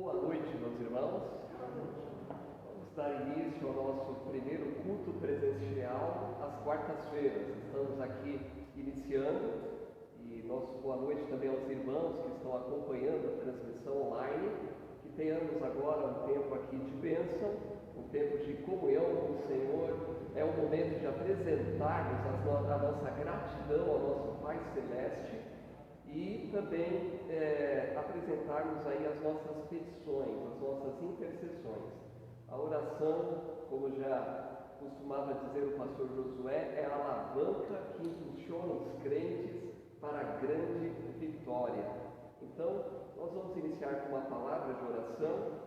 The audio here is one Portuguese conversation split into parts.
Boa noite, meus irmãos. Vamos dar início ao nosso primeiro culto presencial às quartas-feiras. Estamos aqui iniciando e nosso boa noite também aos irmãos que estão acompanhando a transmissão online. Que tenhamos agora um tempo aqui de bênção, um tempo de comunhão com o Senhor. É um momento de apresentarmos a nossa gratidão ao nosso Pai Celeste e também apresentarmos aí as nossas petições, as nossas intercessões. A oração, como já costumava dizer o pastor Josué, é a alavanca que impulsiona os crentes para a grande vitória. Então, nós vamos iniciar com uma palavra de oração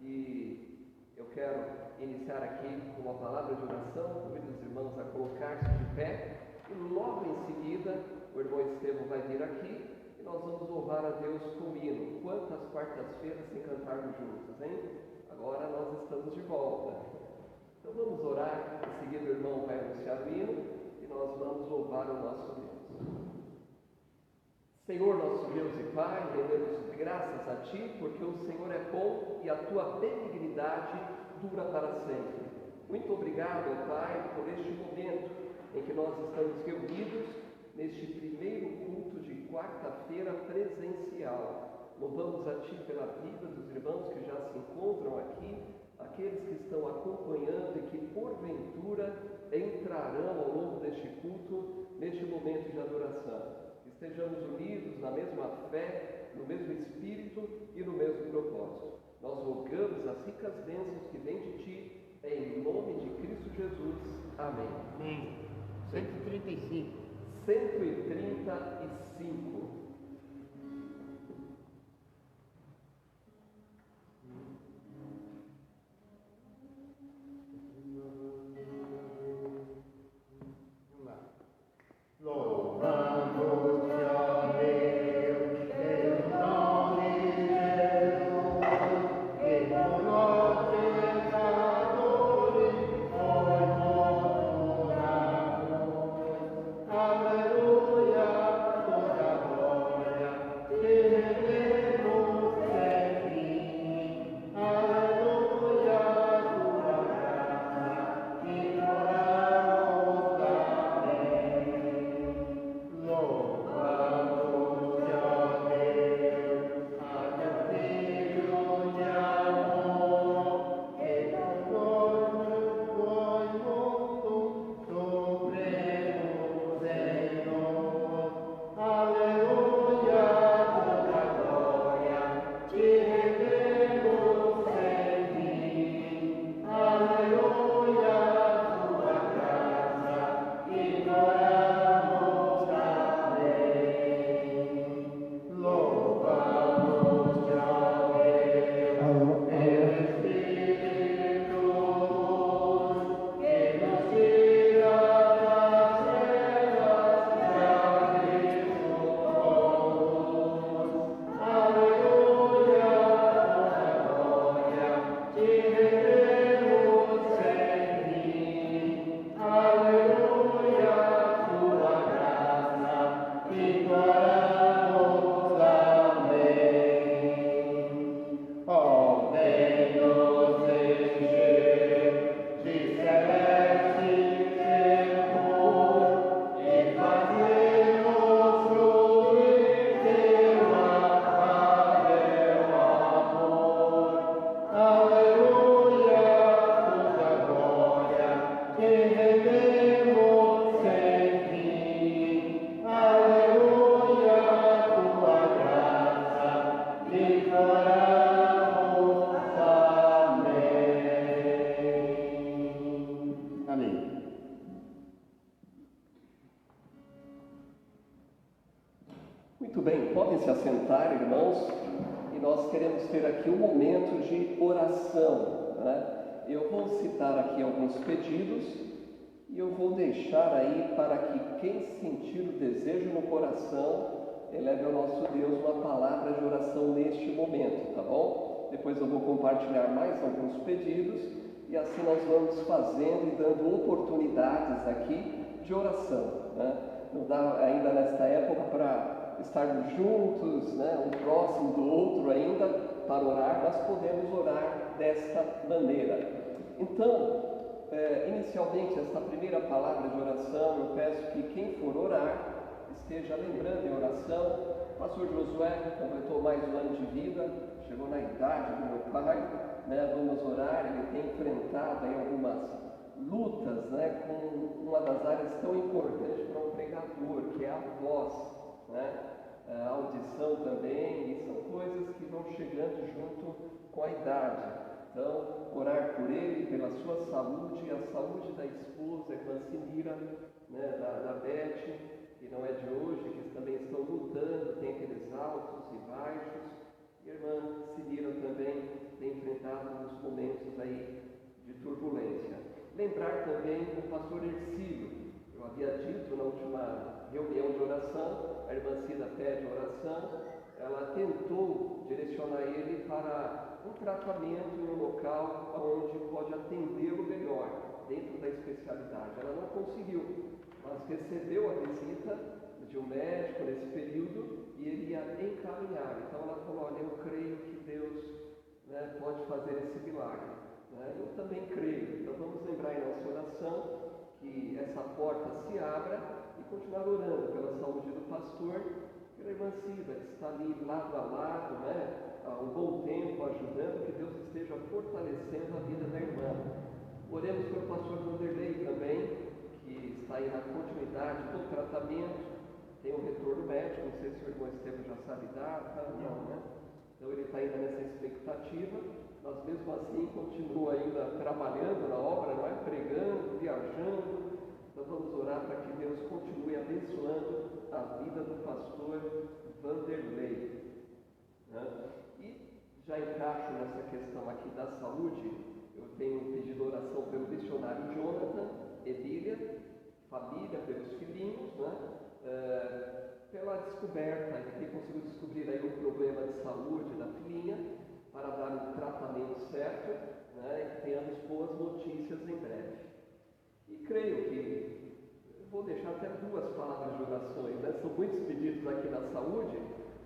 e eu quero iniciar aqui com uma palavra de oração. Convido os irmãos a colocar-se de pé e logo em seguida o irmão Estevão vai vir aqui e nós vamos louvar a Deus com o hino. Quantas quartas-feiras sem cantarmos juntos, hein? Agora nós estamos de volta. Então vamos orar, em seguida o irmão vai anunciar o hino e nós vamos louvar o nosso Deus. Senhor nosso Deus e Pai, rendemos graças a Ti, porque o Senhor é bom e a Tua benignidade dura para sempre. Muito obrigado, Pai, por este momento em que nós estamos reunidos neste primeiro culto de quarta-feira presencial. Louvamos a Ti pela vida dos irmãos que já se encontram aqui, aqueles que estão acompanhando e que porventura entrarão ao longo deste culto, neste momento de adoração. Estejamos unidos na mesma fé, no mesmo Espírito e no mesmo propósito. Nós rogamos as ricas bênçãos que vêm de Ti, em nome de Cristo Jesus. Amém. Amém. 135. 135. Muito bem, podem se assentar, irmãos, e nós queremos ter aqui um momento de oração, né? Eu vou citar aqui alguns pedidos e eu vou deixar aí para que quem sentir o desejo no coração eleve ao nosso Deus uma palavra de oração neste momento, tá bom? Depois eu vou compartilhar mais alguns pedidos e assim nós vamos fazendo e dando oportunidades aqui de oração, né? Não dá ainda nesta época para estarmos juntos, né, um próximo do outro ainda, para orar, nós podemos orar desta maneira. Então, inicialmente, esta primeira palavra de oração, eu peço que quem for orar esteja lembrando em oração. O pastor Josué completou mais um ano de vida, chegou na idade do meu pai, né? Vamos orar. Ele tem enfrentado aí algumas lutas, né, com uma das áreas tão importantes para um pregador, que é a voz, né? A audição também, e são coisas que vão chegando junto com a idade. Então, orar por ele, pela sua saúde, a saúde da esposa, a irmã Sinira, né, da Beth, que não é de hoje, que também estão lutando, tem aqueles altos e baixos, e a irmã Sinira também tem enfrentado uns momentos aí de turbulência. Lembrar também o pastor Ercílio. Eu havia dito na última reunião de oração, a irmã Cida pede oração, ela tentou direcionar ele para um tratamento em um local onde pode atendê-lo melhor, dentro da especialidade. Ela não conseguiu, mas recebeu a visita de um médico nesse período e ele ia encaminhar. Então ela falou: olha, eu creio que Deus, né, pode fazer esse milagre. Né? Eu também creio. Então vamos lembrar em nossa oração que essa porta se abra e continuar orando pela saúde do pastor, pela irmã Cida, que está ali lado a lado, né, há um bom tempo ajudando, que Deus esteja fortalecendo a vida da irmã. Oremos pelo pastor Vanderlei também, que está aí na continuidade do tratamento, tem um retorno médico, não sei se o irmão Estevam já sabe data, não, né? Então ele está ainda nessa expectativa, mas mesmo assim continua ainda trabalhando na obra, não é? Pregando, viajando. Então vamos orar para que Deus continue abençoando a vida do pastor Vanderlei. Né? E já encaixo nessa questão aqui da saúde. Eu tenho pedido oração pelo missionário Jonathan, Emília, família, pelos filhinhos, né? Pela descoberta, ele tem conseguido descobrir aí um problema de saúde da filhinha, para dar o tratamento certo, né? E tenhamos boas notícias em breve. E creio que vou deixar até duas palavras de orações, né? São muitos pedidos aqui na saúde,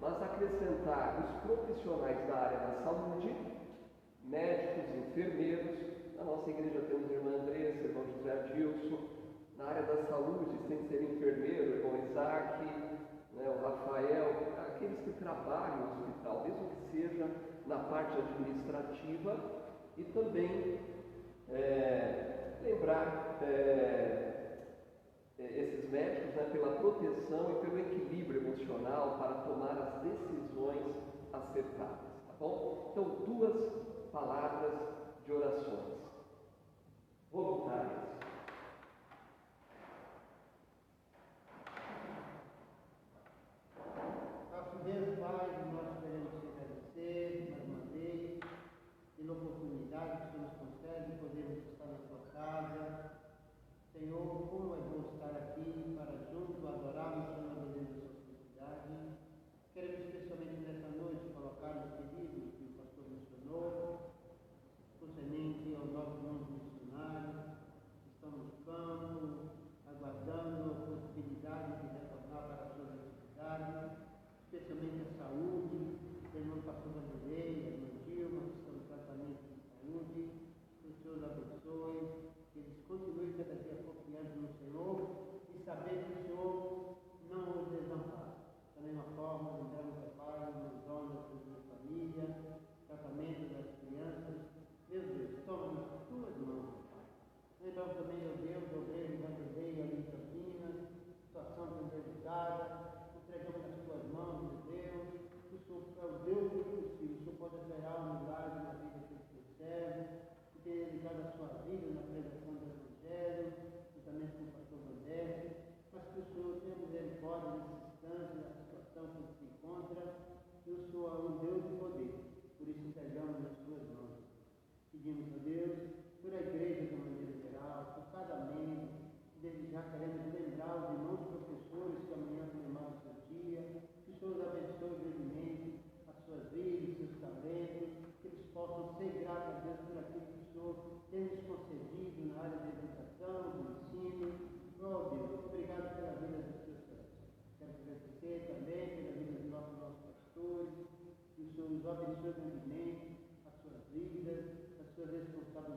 mas acrescentar os profissionais da área da saúde, médicos, enfermeiros. Na nossa igreja temos a irmã Andressa, irmão José Adilson. Na área da saúde, sem ser enfermeiro, o irmão Isaac, né, o Rafael, aqueles que trabalham no hospital, mesmo que seja na parte administrativa, e também lembrar esses médicos, né, pela proteção e pelo equilíbrio emocional para tomar as decisões acertadas, tá bom? Então, duas palavras de orações voluntárias. Deus Pai, nós queremos te agradecer mais uma vez pela oportunidade que o Senhor nos concede de podermos estar na tua casa. Senhor, como é bom estar aqui para juntos adorarmos o Senhor da sua felicidade. Queremos especialmente nessa noite colocar os pedidos que o pastor mencionou, concernente ao nosso mundo missionário,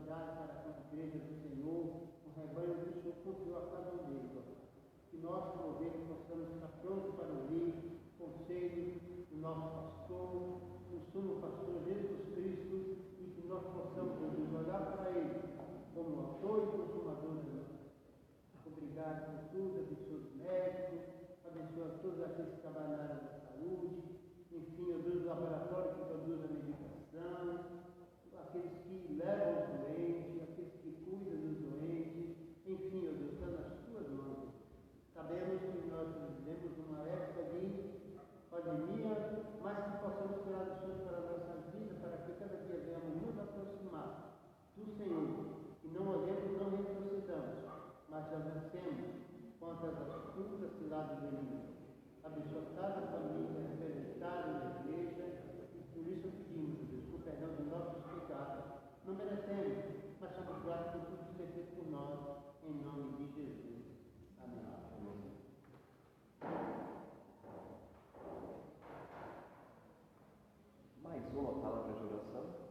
autoridade para com a igreja do Senhor, o rebanho que o Senhor confiou a cada um deles. Que nós, como ovelhas, possamos estar prontos para ouvir o conselho do nosso pastor, o sumo pastor Jesus Cristo, e que nós possamos nos olhar para ele como autor e consumador da nossa. Obrigado por tudo, abençoa os médicos, abençoa todos aqueles que trabalham na área da saúde, enfim, ó Deus, o laboratório que produz a medicação, aqueles que levam os doentes, aqueles que cuidam dos doentes, enfim, ó Deus, está nas tuas mãos. Sabemos que nós vivemos numa época de pandemia, mas que possamos tirar lições para a nossa vida, para que cada dia venhamos nos aproximar do Senhor, que não olhemos, não retrocedamos, mas avancemos contra as curvas ciladas do inimigo. Abençoa cada família representada na igreja, e por isso pedimos, Deus, o perdão dos nossos pecados. Não merecemos, mas somos gratos por tudo que é feito por nós, em nome de Jesus. Amém. Mais uma palavra de oração.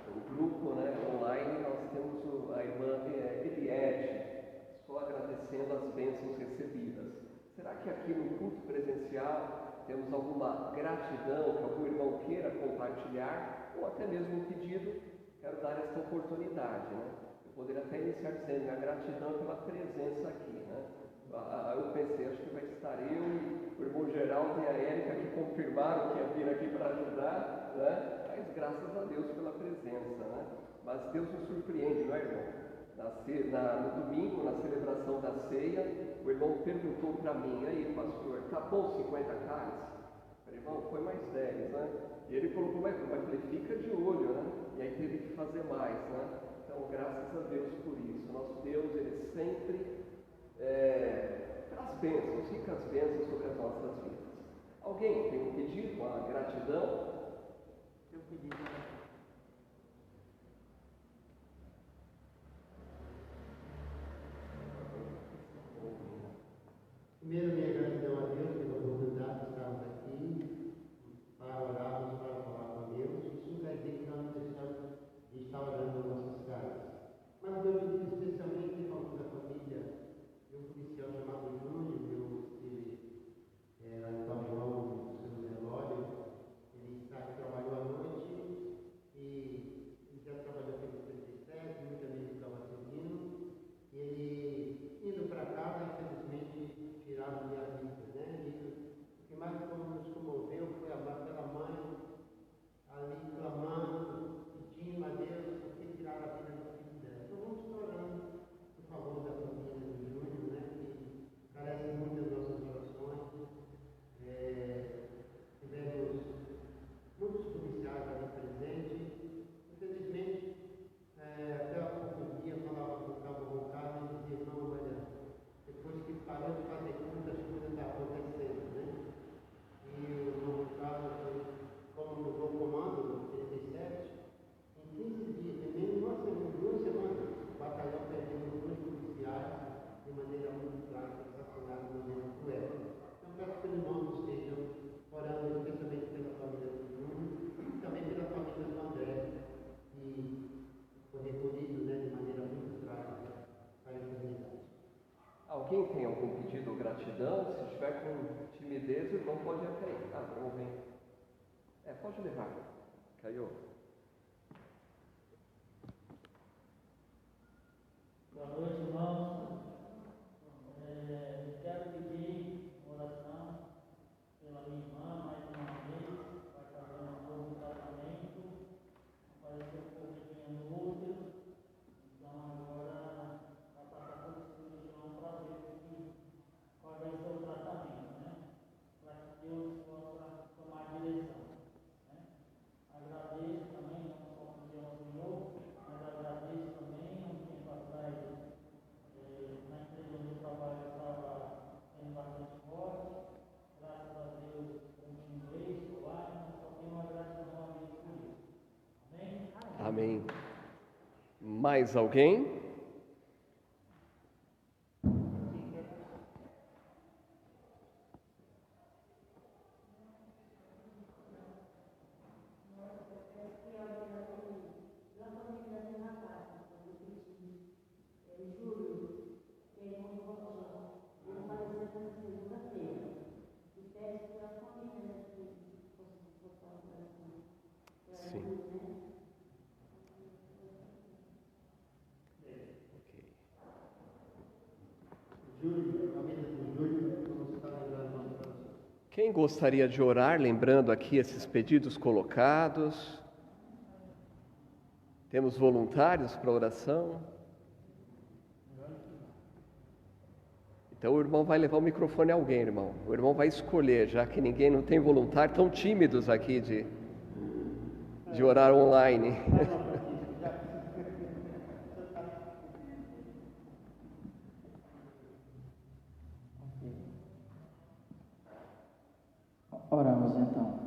Pelo grupo, né, online, nós temos a irmã Eliette, só agradecendo as bênçãos recebidas. Será que aqui no culto presencial temos alguma gratidão que algum irmão queira compartilhar, ou até mesmo um pedido? Quero dar esta oportunidade, né? Eu poderia até iniciar dizendo minha gratidão pela presença aqui, né? Eu pensei, acho que vai estar eu e o irmão Geraldo e a Érica que confirmaram que ia vir aqui para ajudar, né? Mas graças a Deus pela presença, né? Mas Deus nos surpreende, não é, irmão? No domingo, na celebração da ceia, o irmão perguntou para mim: aí, pastor, tá bom 50 cálices? Eu falei: irmão, foi mais 10, né? E ele colocou mais, mas eu falei: fica de olho, né? E aí teve que fazer mais, né? Então, graças a Deus por isso. Nosso Deus, ele sempre traz bênçãos, ricas bênçãos sobre as nossas vidas. Alguém tem um pedido, uma gratidão? Eu pedi primeiro, minha gratidão a Deus pela oportunidade de estarmos aqui para orarmos, para falar com Deus. Isso não quer dizer que nós não deixamos de estar orando nas nossas casas. Mas eu pedi especialmente em favor da família de um policial chamado Júnior, ele era em São João, no seu velório. Ele trabalhou à noite algum pedido ou gratidão, se estiver com timidez, o irmão pode ir até aí. Ah, o irmão vem. Pode levar. Caiu. Boa noite, irmãos. Quero pedir oração pela minha irmã, mais uma vez, vai fazer um novo tratamento, apareceu um pouquinho no útero, então agora vai passar por cirurgião para ver qual vai ser o tratamento, né? Para que Deus possa tomar a direção, né? Agradeço também, não só pedir ao Senhor, mas agradeço também, um tempo atrás, na empresa onde eu trabalho, eu estava sendo bastante forte, graças a Deus continuei, estou lá, então só tenho uma gratidão a Deus por isso. Amém? Amém. Mais alguém? Sim. Quem gostaria de orar, lembrando aqui esses pedidos colocados? Temos voluntários para oração? Então o irmão vai levar o microfone a alguém, irmão. O irmão vai escolher, já que ninguém não tem voluntário, tão tímidos aqui de orar online. Oramos então.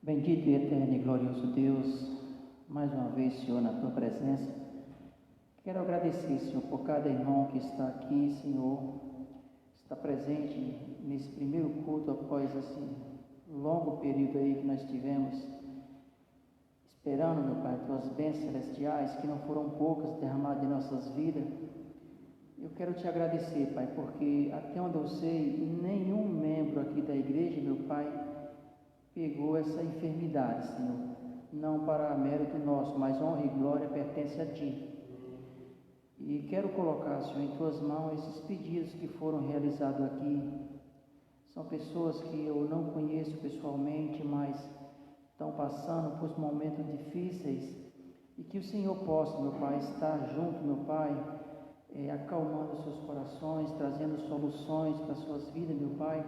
Bendito e eterno e glorioso Deus, mais uma vez, Senhor, na Tua presença. Quero agradecer, Senhor, por cada irmão que está aqui, Senhor, está presente nesse primeiro culto após esse longo período aí que nós tivemos, esperando, meu Pai, Tuas bênçãos celestiais, que não foram poucas derramadas em nossas vidas. Eu quero Te agradecer, Pai, porque até onde eu sei, nenhum membro aqui da igreja, meu Pai, pegou essa enfermidade, Senhor. Não para mérito nosso, mas honra e glória pertence a Ti. E quero colocar, Senhor, em Tuas mãos esses pedidos que foram realizados aqui. São pessoas que eu não conheço pessoalmente, mas estão passando por momentos difíceis. E que o Senhor possa, meu Pai, estar junto, meu Pai, acalmando seus corações, trazendo soluções para suas vidas, meu Pai,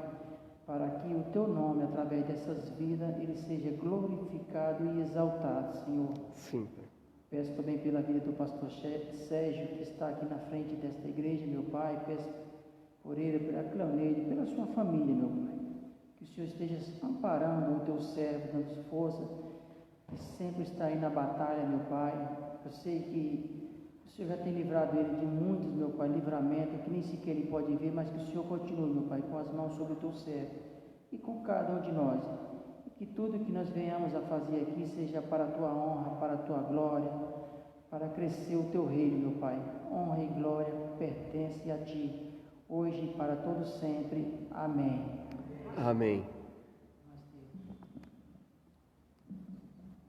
para que o Teu nome, através dessas vidas, ele seja glorificado e exaltado, Senhor. Sim. Peço também pela vida do pastor Sérgio, que está aqui na frente desta igreja, meu Pai. Peço por ele, pela Cleoneide, pela sua família, meu Pai. Que o Senhor esteja amparando o Teu servo, dando força, que sempre está aí na batalha, meu Pai. Eu sei que o Senhor já tem livrado ele de muitos, meu Pai, livramento, que nem sequer ele pode ver, mas que o Senhor continue, meu Pai, com as mãos sobre o Teu servo e com cada um de nós. E que tudo que nós venhamos a fazer aqui seja para a Tua honra, para a Tua glória, para crescer o Teu reino, meu Pai. Honra e glória pertence a Ti, hoje e para todos sempre. Amém. Amém.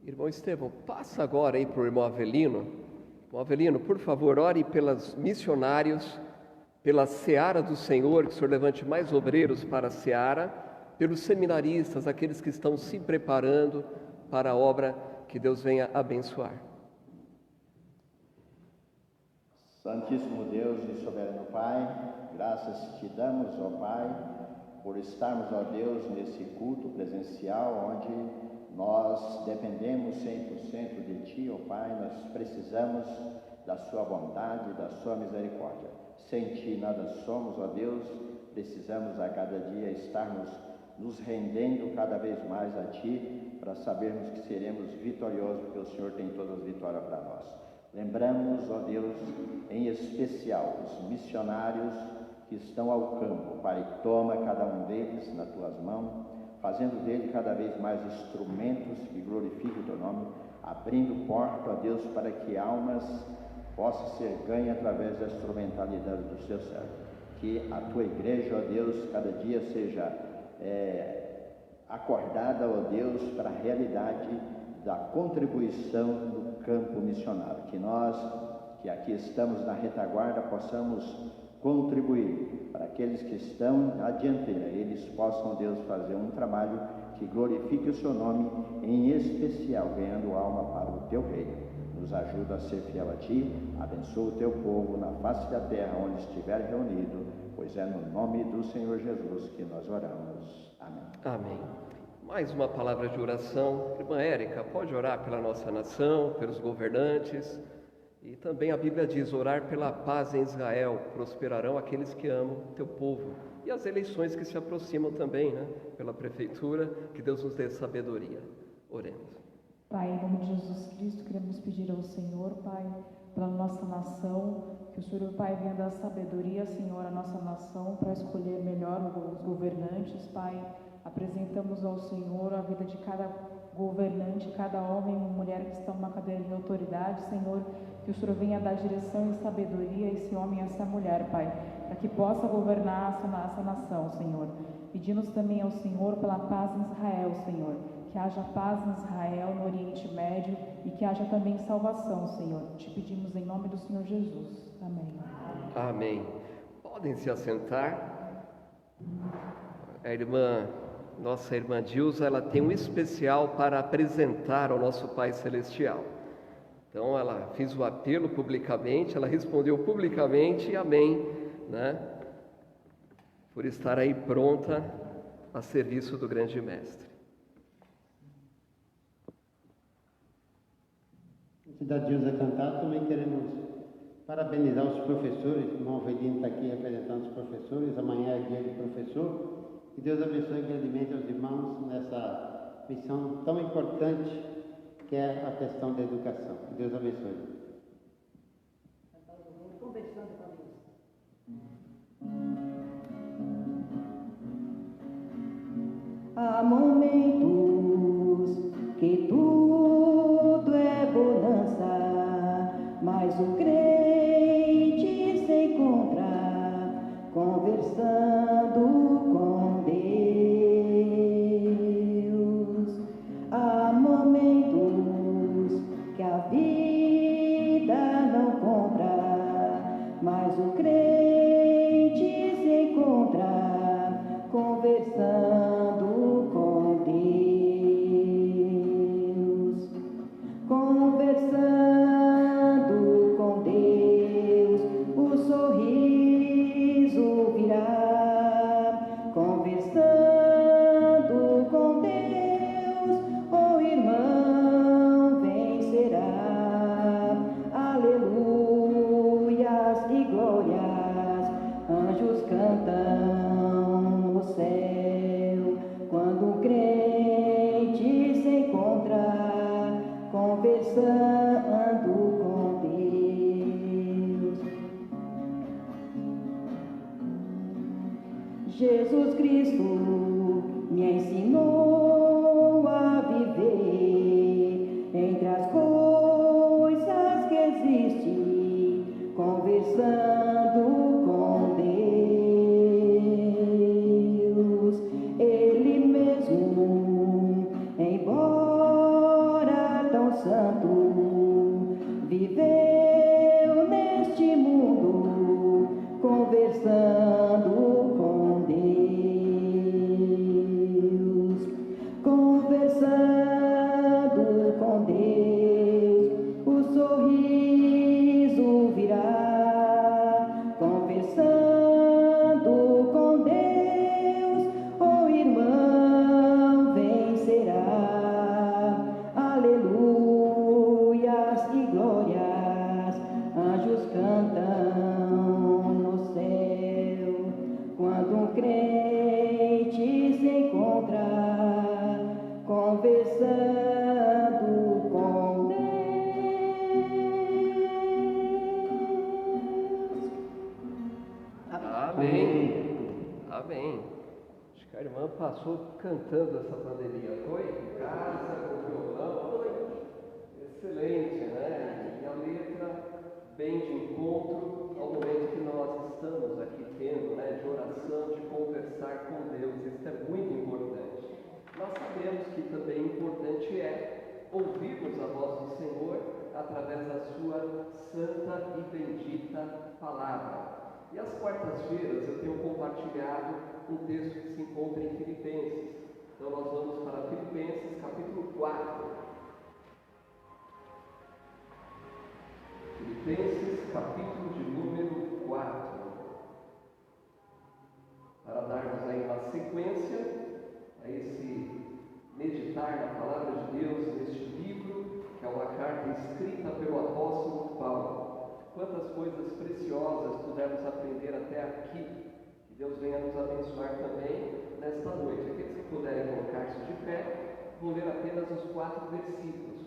Irmão Estevão, passa agora aí para o irmão Avelino. Irmão Avelino, por favor, ore pelos missionários, pela seara do Senhor, que o Senhor levante mais obreiros para a seara, pelos seminaristas, aqueles que estão se preparando para a obra, que Deus venha abençoar. Santíssimo Deus e soberano Pai, graças Te damos, ó Pai, por estarmos, ó Deus, nesse culto presencial, onde nós dependemos 100% de Ti, ó Pai. Nós precisamos da Sua bondade, da Sua misericórdia. Sem Ti nada somos, ó Deus. Precisamos a cada dia estarmos nos rendendo cada vez mais a Ti, para sabermos que seremos vitoriosos, porque o Senhor tem todas as vitórias para nós. Lembramos, ó Deus, em especial os missionários que estão ao campo. Pai, toma cada um deles nas Tuas mãos, fazendo dele cada vez mais instrumentos que glorifiquem o Teu nome, abrindo porta, ó Deus, para que almas possam ser ganhas através da instrumentalidade dos Teus servos. que a tua igreja, ó Deus, cada dia seja acordada, ó Deus, para a realidade da contribuição no campo missionário. Que nós, que aqui estamos na retaguarda, possamos contribuir para aqueles que estão na dianteira, eles possam, Deus, fazer um trabalho que glorifique o seu nome, em especial ganhando alma para o teu reino. Nos ajuda a ser fiel a ti, abençoa o teu povo na face da terra onde estiver reunido, pois é no nome do Senhor Jesus que nós oramos. Amém. Amém. Mais uma palavra de oração. Irmã Érica, pode orar pela nossa nação, pelos governantes. E também a Bíblia diz, orar pela paz em Israel, prosperarão aqueles que amam o teu povo. E as eleições que se aproximam também, né? Pela prefeitura, que Deus nos dê sabedoria. Oremos. Pai, em nome de Jesus Cristo, queremos pedir ao Senhor, Pai, pela nossa nação, que o Senhor, Pai, venha dar sabedoria, Senhor, à nossa nação, para escolher melhor os governantes, Pai. Apresentamos ao Senhor a vida de cada governante, cada homem e mulher que estão numa cadeira de autoridade, Senhor, que o Senhor venha dar direção e sabedoria a esse homem e a essa mulher, Pai, para que possa governar essa nação, Senhor. Pedimos também ao Senhor pela paz em Israel, Senhor, que haja paz em Israel, no Oriente Médio, e que haja também salvação, Senhor. Te pedimos em nome do Senhor Jesus. Amém. Amém. Podem se assentar. Nossa irmã Dilza, ela tem um especial para apresentar ao nosso Pai Celestial. Então, ela fez o apelo publicamente, ela respondeu publicamente, amém, né? Por estar aí pronta a serviço do grande mestre. Antes da Dilza cantar, também queremos parabenizar os professores. O irmão Avelino está aqui representando os professores. Amanhã é dia de professor. Que Deus abençoe grandemente aos irmãos nessa missão tão importante que é a questão da educação. Que Deus abençoe. Há momentos que tudo é bonança, mas o crente se encontra conversando com Deus. Há momentos que a vida não compra, mas o crente se encontra conversando com Deus. Conversando com Deus, o sorriso virá. Conversando com Deus, o irmão vencerá. Aleluias e glórias, anjos cantam no céu, quando o crente se encontra conversando com Deus. Jesus Cristo me ensinou a viver entre as coisas que existem, conversando com Deus. Ele mesmo, embora tão santo, viveu neste mundo conversando com Deus. Conversando com Deus, o sorriso virá. Conversando com Deus, o irmão vencerá. Aleluias e glórias, anjos cantam no céu, quando um crente se encontra conversando com Deus. Amém. Amém. Acho que a irmã passou cantando essa pandemia. Foi em casa, com violão. Foi excelente, né? E a letra bem de encontro ao momento que nós estamos aqui tendo, conversar com Deus, isso é muito importante. Nós sabemos que também importante é ouvirmos a voz do Senhor através da sua santa e bendita palavra. E às quartas-feiras eu tenho compartilhado um texto que se encontra em Filipenses. Então nós vamos para Filipenses capítulo 4. Filipenses capítulo de número 4. Para darmos aí uma sequência a esse meditar na palavra de Deus neste livro, que é uma carta escrita pelo apóstolo Paulo. Quantas coisas preciosas pudermos aprender até aqui, que Deus venha nos abençoar também nesta noite. Aqueles que puderem colocar-se de pé, vou ler apenas os 4 versículos.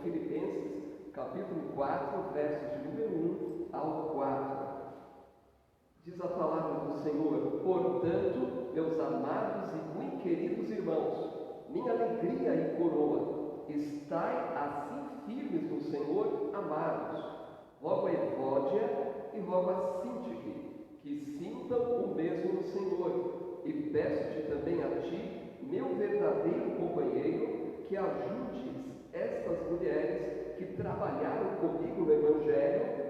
Filipenses, capítulo 4, versos de número 1 ao 4. Diz a palavra do Senhor: portanto, meus amados e muito queridos irmãos, minha alegria e coroa, estai assim firmes no Senhor, amados. Logo a Evódia e logo a Síntique, que sintam o mesmo no Senhor. E peço-te também a ti, meu verdadeiro companheiro, que ajudes estas mulheres que trabalharam comigo no Evangelho,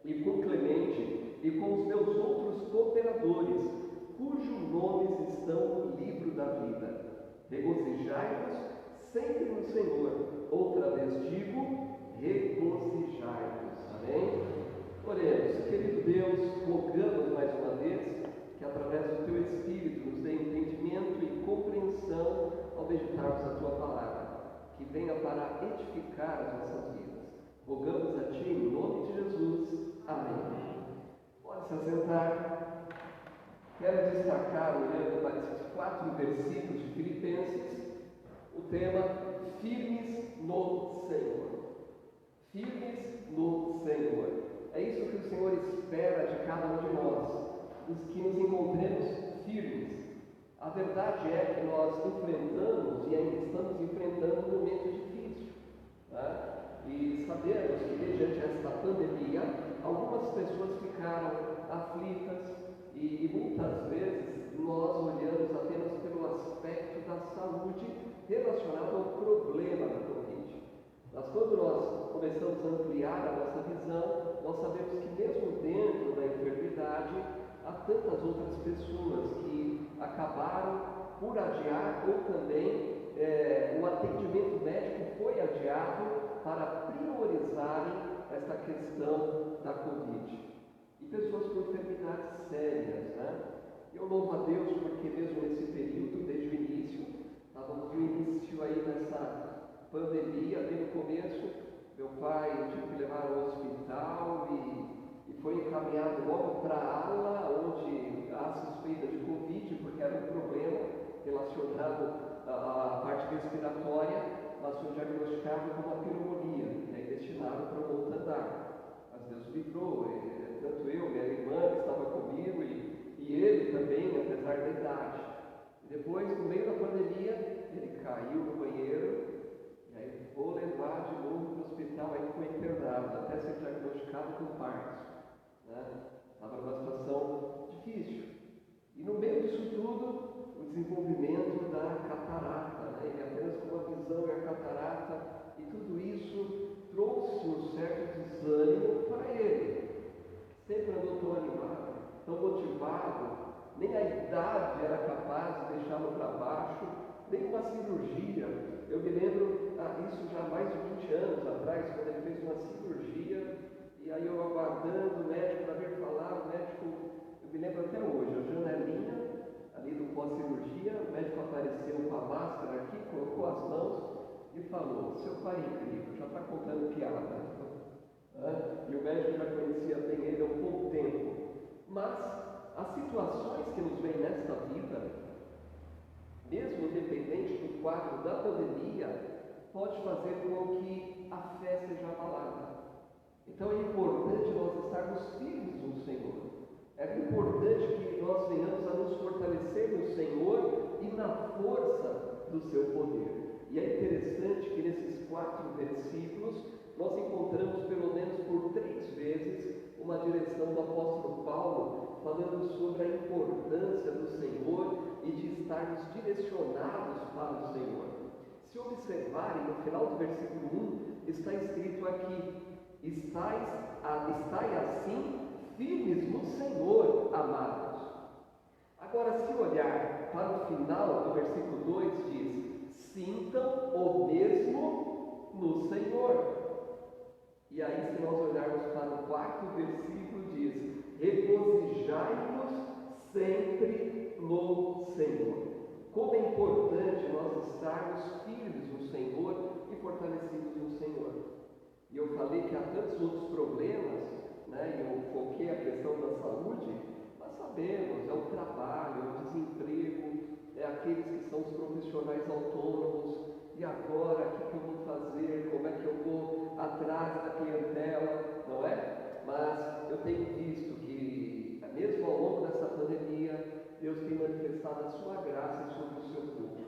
e com Clemente, e com os meus outros cooperadores, cujos nomes estão no livro da vida. Regozijai-vos sempre no Senhor. Outra vez digo, regozijai-vos. Amém? Oremos. Querido Deus, rogamos mais uma vez que através do Teu Espírito nos dê entendimento e compreensão ao meditarmos a Tua palavra, que venha para edificar as nossas vidas. Rogamos a Ti em nome de Jesus. Amém. Pode se assentar. Quero destacar, olhando para esses 4 versículos de Filipenses, o tema firmes no Senhor. Firmes no Senhor. É isso que o Senhor espera de cada um de nós, os que nos encontremos firmes. A verdade é que nós enfrentamos e ainda estamos enfrentando um momento difícil, né? E sabemos que mediante esta pandemia, algumas pessoas ficaram aflitas e muitas vezes nós olhamos apenas pelo aspecto da saúde relacionado ao problema da Covid. Mas quando nós começamos a ampliar a nossa visão, nós sabemos que mesmo dentro da enfermidade, há tantas outras pessoas que acabaram por adiar ou também o atendimento médico foi adiado para priorizarem esta questão da Covid. E pessoas com enfermidades sérias, né? Eu louvo a Deus porque mesmo nesse período, desde o início, estávamos no início aí dessa pandemia, bem no começo, meu pai tive que levar ao hospital e foi encaminhado logo para a ala onde há suspeita de Covid, porque era um problema relacionado à parte respiratória, mas foi diagnosticado com uma pneumonia, e aí destinado para o andar. Mas Deus livrou, tanto eu, minha irmã que estava comigo e ele também, apesar da idade. E depois, no meio da pandemia, ele caiu no banheiro, e aí vou levar de novo para o hospital, aí foi internado, até ser diagnosticado com Parkinson. Estava numa situação difícil. E no meio disso tudo, o desenvolvimento da catarata, né? Ele apenas com uma visão e a catarata, e tudo isso trouxe um certo desânimo para ele. Sempre andou tão animado, tão motivado, nem a idade era capaz de deixá-lo para baixo, nem uma cirurgia. Eu me lembro, isso já há mais de 20 anos atrás, quando ele fez uma cirurgia, e aí eu aguardando o médico para vir falar, o médico, eu me lembro até hoje, a janelinha ali do pós-cirurgia, o médico apareceu com a máscara aqui, colocou as mãos e falou: seu pai é incrível, já está contando piada. E o médico já conhecia bem ele há um pouco tempo. Mas as situações que nos vêm nesta vida, mesmo independente do quadro da pandemia, pode fazer com que a fé seja abalada. Então é importante nós estarmos firmes no Senhor. É importante que nós venhamos a nos fortalecer no Senhor e na força do seu poder. E é interessante que nesses 4 versículos nós encontramos pelo menos por 3 vezes uma direção do apóstolo Paulo Paulo falando sobre a importância do Senhor e de estarmos direcionados para o Senhor. Se observarem, no final do versículo 1, está escrito aqui: estai assim firmes no Senhor, amados. Agora, se olhar para o final do versículo 2, diz: sintam o mesmo no Senhor. E aí, se nós olharmos para o quarto versículo, diz: regozijai-vos sempre no Senhor. Como é importante nós estarmos firmes no Senhor e fortalecidos no Senhor. E eu falei que há tantos outros problemas, né? E eu foquei a questão da saúde. Nós sabemos, é o trabalho, é o desemprego, é aqueles que são os profissionais autônomos. E agora, o que eu vou fazer? Como é que eu vou atrás da clientela? Não é? Mas eu tenho visto que, mesmo ao longo dessa pandemia, Deus tem manifestado a sua graça sobre o seu povo.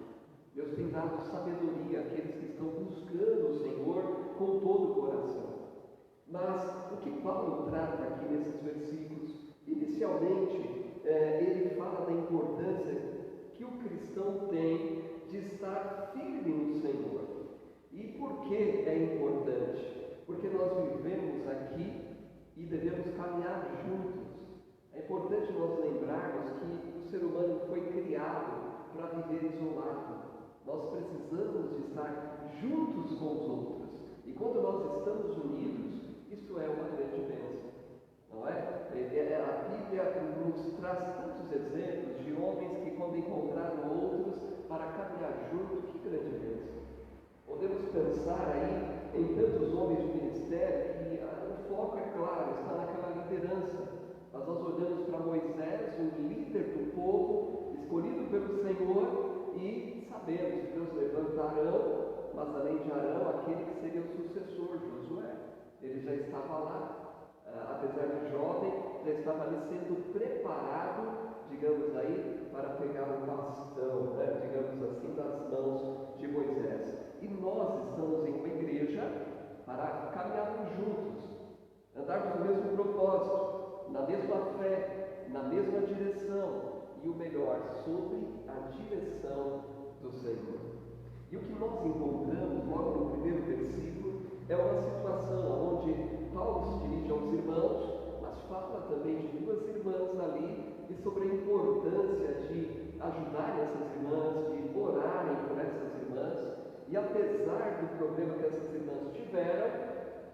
Deus tem dado sabedoria àqueles que estão buscando o Senhor com todo o coração. Mas o que Paulo trata aqui nesses versículos? Inicialmente, ele fala da importância que o cristão tem de estar firme no Senhor. E por que é importante? Porque nós vivemos aqui e devemos caminhar juntos. É importante nós lembrarmos que o ser humano foi criado para viver isolado. Nós precisamos de estar juntos com os outros. E quando nós estamos unidos, isso é uma grande bênção. Não é? A Bíblia nos traz tantos exemplos de homens que, quando encontraram outros para caminhar junto, que grande bênção. Podemos pensar aí em tantos homens de ministério que o foco, é claro, está naquela liderança. Mas nós olhamos para Moisés, o líder do povo, escolhido pelo Senhor, e sabemos que Deus levanta Arão, mas além de Arão, aquele que seria o sucessor, Josué. Ele já estava lá, apesar de jovem, já estava ali sendo preparado, digamos aí, para pegar o bastão, né, digamos assim, das mãos de Moisés. E nós estamos em uma igreja para caminharmos juntos, andarmos no mesmo propósito, na mesma fé, na mesma direção, e o melhor, sobre a direção do Senhor. E o que nós encontramos logo no primeiro versículo é uma situação onde Paulo se dirige aos irmãos, mas fala também de duas irmãs ali e sobre a importância de ajudarem essas irmãs, de orarem por essas irmãs. E apesar do problema que essas irmãs tiveram,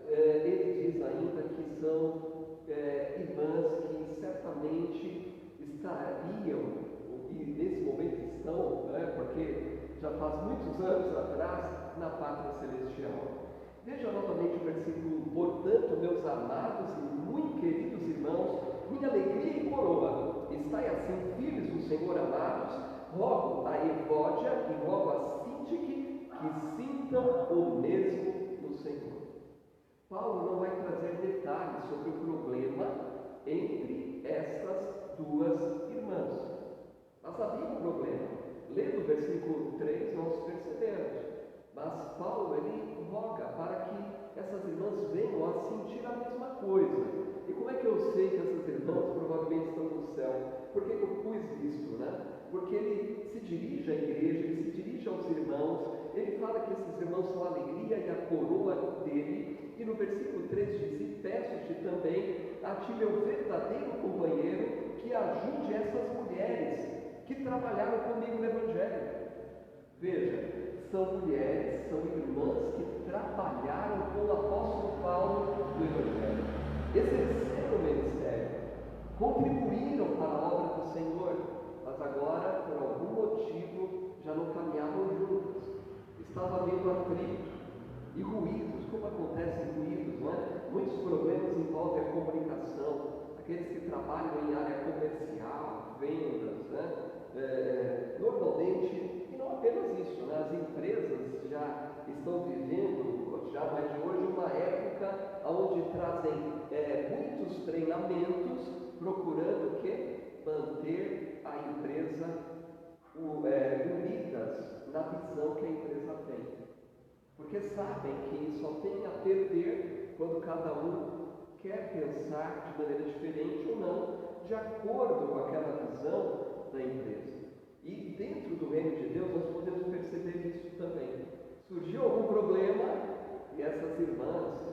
ele diz ainda que são irmãs que certamente estariam, e nesse momento estão, né, porque já faz muitos anos atrás, na pátria celestial. Veja novamente o versículo: portanto, meus amados e muito queridos irmãos, minha alegria e coroa, estai assim firmes no Senhor, amados, rogo a Evódia e rogo a Síntique que sintam o mesmo no Senhor. Paulo não vai trazer detalhes sobre o problema entre essas duas irmãs, mas havia um problema. Lendo o versículo 3, nós percebemos. Mas Paulo, ele roga para que essas irmãs venham a sentir a mesma coisa. E como é que eu sei que essas irmãs provavelmente estão no céu? Por que eu pus isso, né? Porque ele se dirige à igreja, ele se dirige aos irmãos, ele fala que esses irmãos são a alegria e a coroa dele. E no versículo 3 diz: e peço-te também a ti, meu verdadeiro companheiro, que ajude essas mulheres que trabalharam comigo no Evangelho. Veja, são mulheres, são irmãs que trabalharam com o apóstolo Paulo no Evangelho, exerceram o ministério, contribuíram para a obra do Senhor, mas agora, por algum motivo, já não caminhavam juntas. Estava havendo atrito e ruídos, como acontecem ruídos, não é? Muitos problemas envolvem a comunicação, aqueles que trabalham em área comercial, vendas, né? Normalmente, e não apenas isso, né? As empresas já estão vivendo, já mais de hoje, uma época onde trazem muitos treinamentos, procurando o quê? Manter a empresa unidas na visão que a empresa tem. Porque sabem que só tem a perder quando cada um quer pensar de maneira diferente ou não, de acordo com aquela visão da empresa. E dentro do reino de Deus nós podemos perceber isso também. Surgiu algum problema e essas irmãs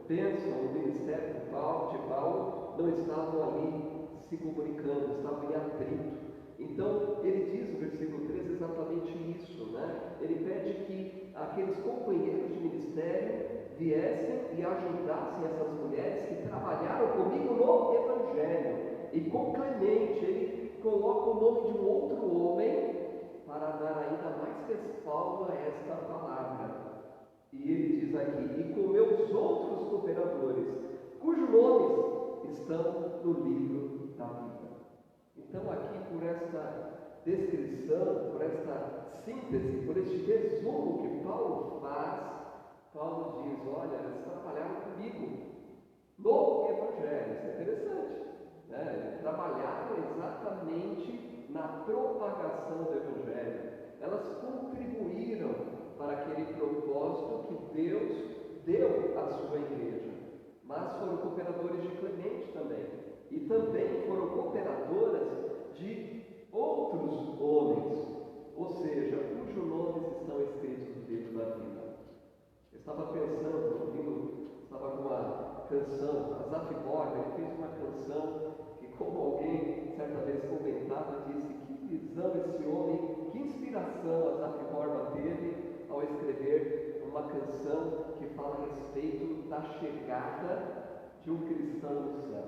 pensam no ministério de Paulo, não estavam ali se comunicando, estavam em atrito. Então, ele diz no versículo 13 exatamente isso, né? Ele pede que aqueles companheiros de ministério viessem e ajudassem essas mulheres que trabalharam comigo no Evangelho. E com Clemente, ele coloca o nome de um outro homem para dar ainda mais respaldo a esta palavra. E ele diz aqui: e com meus outros cooperadores, cujos nomes estão no livro da vida. Então, aqui, por esta descrição, por esta síntese, por este resumo que Paulo faz, Paulo diz: olha, eles trabalharam comigo no Evangelho. Isso é interessante, né? Eles trabalharam exatamente na propagação do Evangelho. Elas contribuíram para aquele propósito que Deus deu à sua igreja. Mas foram cooperadores de Clemente também. E também foram cooperadoras de outros homens, ou seja, cujos nomes estão escritos no livro da vida. Eu estava pensando, estava com uma canção, Asaf Borba, ele fez uma canção que, como alguém certa vez comentava, disse: que visão esse homem, que inspiração Asaf Borba teve ao escrever uma canção que fala a respeito da chegada de um cristão no céu.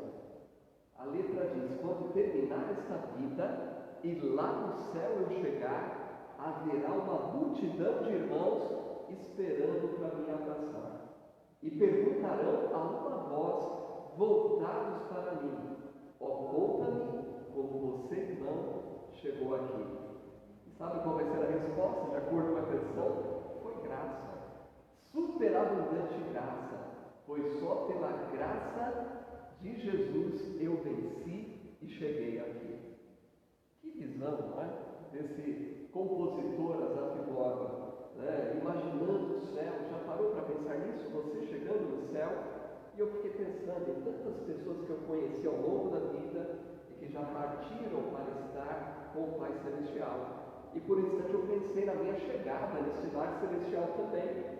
A letra diz: quando terminar esta vida e lá no céu eu chegar, haverá uma multidão de irmãos esperando para me abraçar. E perguntarão a uma voz, voltados para mim: ó, conta-me como você, irmão, chegou aqui. E sabe qual vai ser a resposta, de acordo com a canção? Foi graça. Superabundante graça. Foi só pela graça de Jesus eu venci e cheguei aqui. Que visão, não é? Desse compositor Asaf Borba, né? Imaginando o céu. Já parou para pensar nisso? Você chegando no céu? E eu fiquei pensando em tantas pessoas que eu conheci ao longo da vida e que já partiram para estar com o Pai Celestial. E por um instante eu pensei na minha chegada nesse lar celestial também,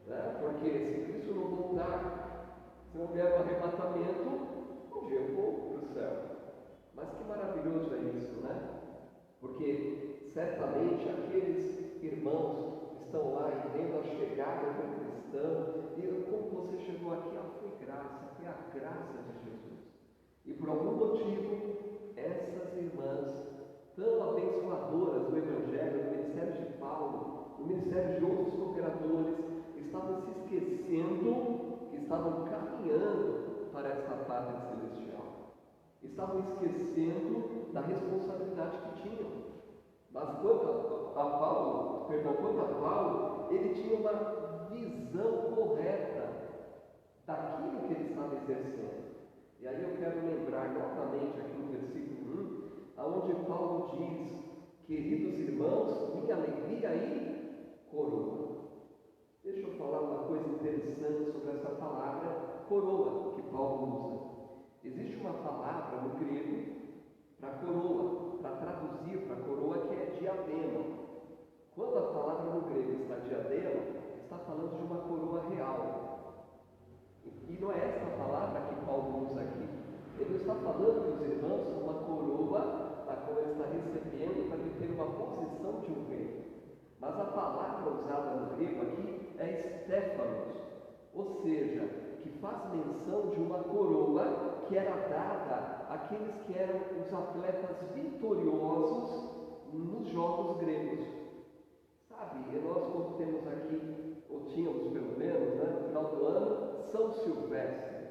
né? Porque se Cristo não voltar, se não vier um arrebatamento, um dia eu vou para o céu. Mas que maravilhoso é isso, né? Porque certamente aqueles irmãos estão lá e vendo a chegada do cristão, e como você chegou aqui, foi graça, foi a graça de Jesus. E por algum motivo, essas irmãs, tão abençoadoras do Evangelho, do ministério de Paulo, do ministério de outros cooperadores, estavam se esquecendo que estavam caminhando para esta pátria celestial. Estavam esquecendo da responsabilidade que tinham. Mas quanto a Paulo, ele tinha uma visão correta daquilo que ele estava exercendo. E aí eu quero lembrar novamente aqui no versículo 1, aonde Paulo diz: queridos irmãos, minha alegria e coroa. Deixa eu falar uma coisa interessante sobre essa palavra coroa que Paulo usa. Existe uma palavra no grego para coroa, para traduzir para coroa, que é diadema. Quando a palavra no grego está diadema, está falando de uma coroa real. E não é essa palavra que Paulo usa aqui. Ele não está falando dos irmãos uma coroa a qual ele está recebendo para ele ter uma posição de um rei. Mas a palavra usada no grego aqui é Stéfanos, ou seja, que faz menção de uma coroa que era dada àqueles que eram os atletas vitoriosos nos jogos gregos. Sabe, e nós quando temos aqui, ou tínhamos pelo menos, né, no final do ano, São Silvestre,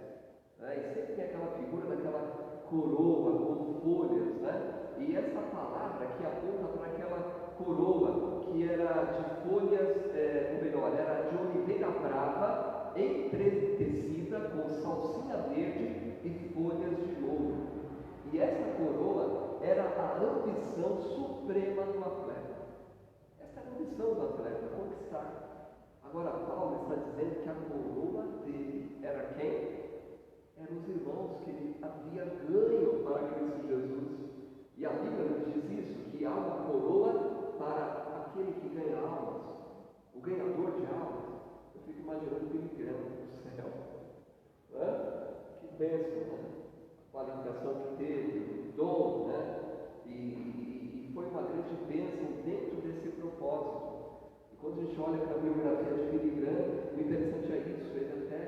né, e sempre tem aquela figura daquela coroa com folhas, né, e essa palavra que aponta para aquela coroa que era de folhas, ou melhor, era de oliveira brava, entretecida com salsinha verde e folhas de ouro. E essa coroa era a ambição suprema do atleta. Essa é a ambição do atleta, conquistar. Agora Paulo está dizendo que a coroa dele era quem? penso, né? A qualificação que teve, o dom, né? E foi uma grande bênção dentro desse propósito. E quando a gente olha para a biografia de Billy Graham, o interessante é isso, ele até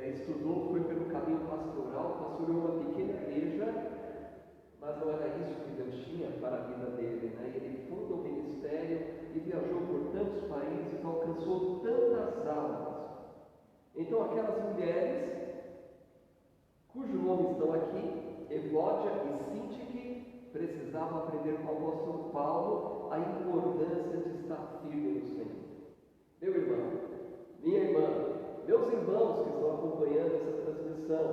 estudou, foi pelo caminho pastoral, pastoreou uma pequena igreja, mas não era isso que Deus tinha para a vida dele, né? Ele fundou o ministério e viajou por tantos países, alcançou tantas almas. Então aquelas mulheres, cujo nome estão aqui, Evódia e Sintique, precisavam aprender com o apóstolo Paulo a importância de estar firme no Senhor. Meu irmão, minha irmã, meus irmãos que estão acompanhando essa transmissão,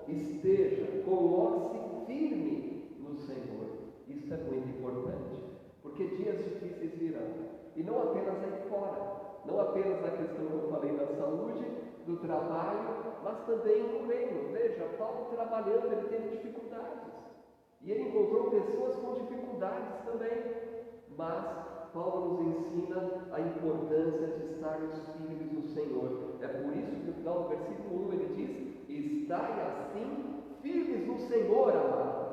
esteja, coloque-se firme no Senhor. Isso é muito importante, porque dias difíceis virão, e não apenas aí fora, não apenas na questão que eu falei da saúde, do trabalho, mas também no reino. Veja, Paulo trabalhando, ele teve dificuldades, e ele encontrou pessoas com dificuldades também, mas Paulo nos ensina a importância de estarmos firmes no Senhor. É por isso que no final do versículo 1 ele diz: estai assim firmes no Senhor, amados.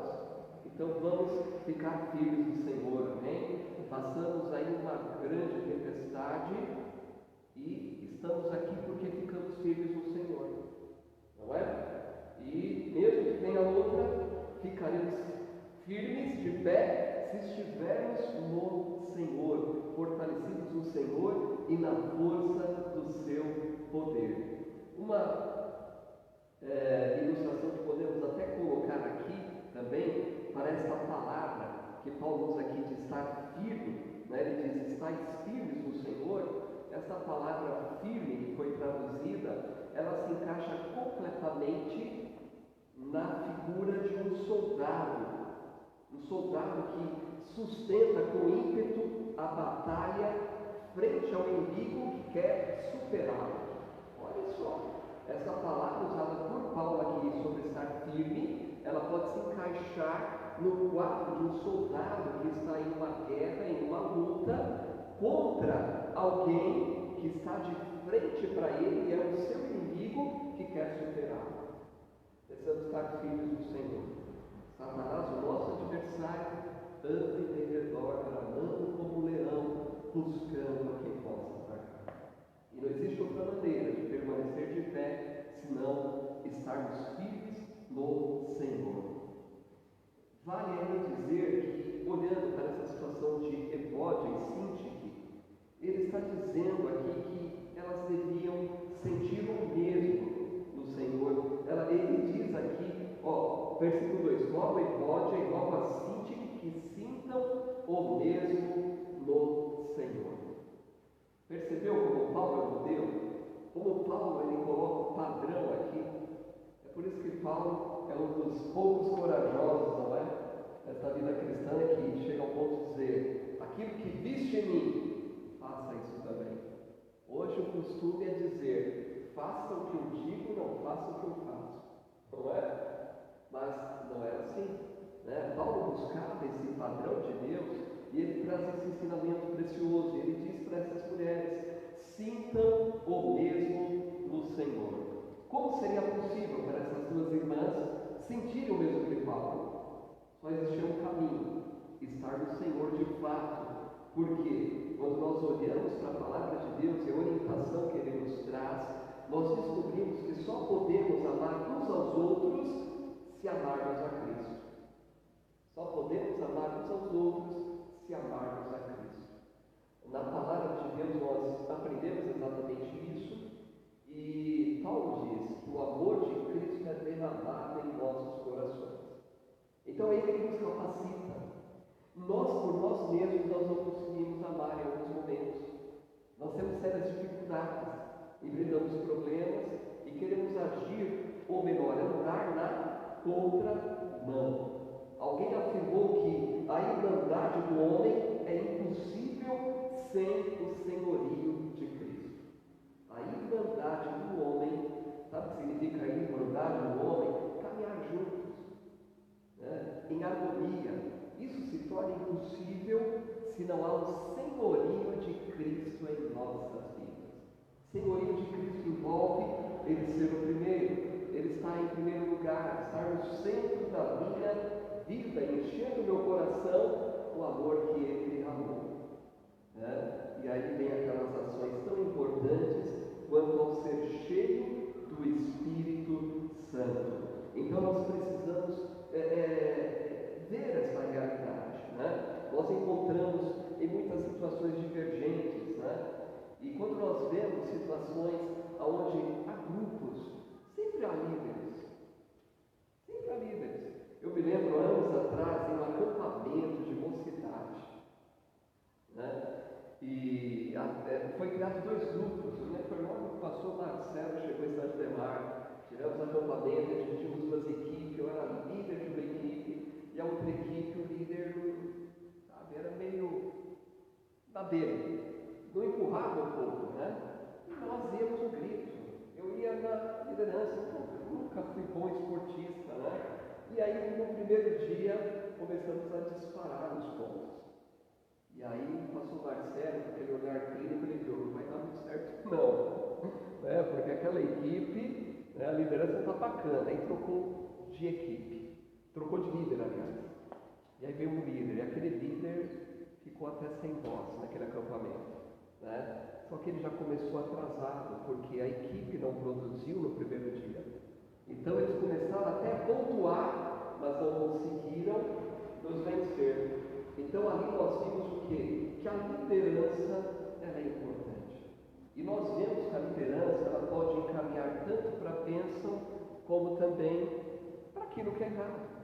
Então vamos ficar firmes no Senhor, amém? Passamos aí uma grande tempestade e estamos aqui porque ficamos firmes no Senhor, não é? E mesmo que venha outra, ficaremos firmes de pé se estivermos no Senhor, fortalecidos no Senhor e na força do seu poder. Uma ilustração que podemos até colocar aqui também para esta palavra que Paulo usa aqui de estar firme, né? Ele diz: estáis firmes no Senhor. Essa palavra firme que foi traduzida, ela se encaixa completamente na figura de um soldado que sustenta com ímpeto a batalha frente ao inimigo que quer superá-lo. Olha só, essa palavra usada por Paulo aqui sobre estar firme, ela pode se encaixar no quadro de um soldado que está em uma guerra, em uma luta contra alguém que está de frente para ele e é o seu inimigo que quer superá-lo. Precisamos estar firmes no Senhor. Satanás, o nosso adversário, anda em redor, bramando como um leão, buscando a quem possa atacar. E não existe outra maneira de permanecer de pé, senão estarmos firmes no Senhor. Vale ainda dizer que, olhando para essa situação de Evódia e Sintique, ele está dizendo aqui que elas deviam sentir o mesmo no Senhor. Ele diz aqui, versículo 2: logo Evódia e logo a Sintique que sintam o mesmo no Senhor. Percebeu como Paulo é modelo? Como Paulo ele coloca o padrão aqui? É por isso que Paulo é um dos poucos corajosos, não é? Essa vida cristã que chega ao ponto de dizer: aquilo que viste em mim, faça isso também. Hoje o costume é dizer: faça o que eu digo, não faça o que eu faço. Não é? Mas não era assim, né? Paulo buscava esse padrão de Deus e ele traz esse ensinamento precioso. Ele diz para essas mulheres: sintam o mesmo no Senhor. Como seria possível para essas duas irmãs sentirem o mesmo que Paulo? Só existia um caminho: estar no Senhor de fato. Porque quando nós olhamos para a palavra de Deus e a orientação que Ele nos traz, nós descobrimos que só podemos amar uns aos outros se amarmos a Cristo. Só podemos amar uns aos outros se amarmos a Cristo. Na palavra de Deus nós aprendemos exatamente isso, e Paulo diz que o amor de Cristo é derramado em nossos corações. Então é Ele que nos capacita. Nós, por nós mesmos, nós não conseguimos amar em alguns momentos. Nós temos sérias dificuldades, enfrentamos problemas e queremos agir, ou melhor, andar na contramão. Alguém afirmou que a irmandade do homem é impossível sem o senhorio de Cristo. A irmandade do homem, sabe o que significa a irmandade do homem? Caminhar juntos, né? Em harmonia. Isso se torna impossível se não há o senhorio de Cristo em nossas vidas. Senhorio de Cristo envolve Ele ser o primeiro, Ele está em primeiro lugar, estar no centro da minha vida, enchendo meu coração o amor que Ele derramou. Né? E aí vem aquelas ações tão importantes quanto ao ser cheio do Espírito Santo. Então nós precisamos ver essa realidade. Né? Nós encontramos em muitas situações divergentes, né? E quando nós vemos situações onde há grupos, sempre há líderes. Sempre há líderes. Eu me lembro anos atrás em um acampamento de mocidade, né? E foi criado 2 grupos. Eu lembro que o pastor Marcelo chegou em Santo Demar, tivemos acampamento, dividimos 2 equipes, eu era líder de uma equipe e a outra equipe, o líder, sabe, era meio da dele. Não empurrava um pouco, né? E nós íamos no grito. Eu ia na liderança, nunca fui bom esportista, né? E aí, no primeiro dia, começamos a disparar os pontos. E aí, o pastor Marcelo, com aquele olhar clínico, ele viu, não vai dar muito certo, não. Né? Porque aquela equipe, né, a liderança não está bacana. Aí trocou de equipe. Trocou de líder, aliás. E aí veio um líder, e aquele líder ficou até sem voz naquele acampamento. Né? Só que ele já começou atrasado, porque a equipe não produziu no primeiro dia. Então eles começaram até a pontuar, mas não conseguiram nos vencer. Então ali nós vimos o quê? Que a liderança ela é importante. E nós vemos que a liderança ela pode encaminhar tanto para a bênção, como também para aquilo que é errado.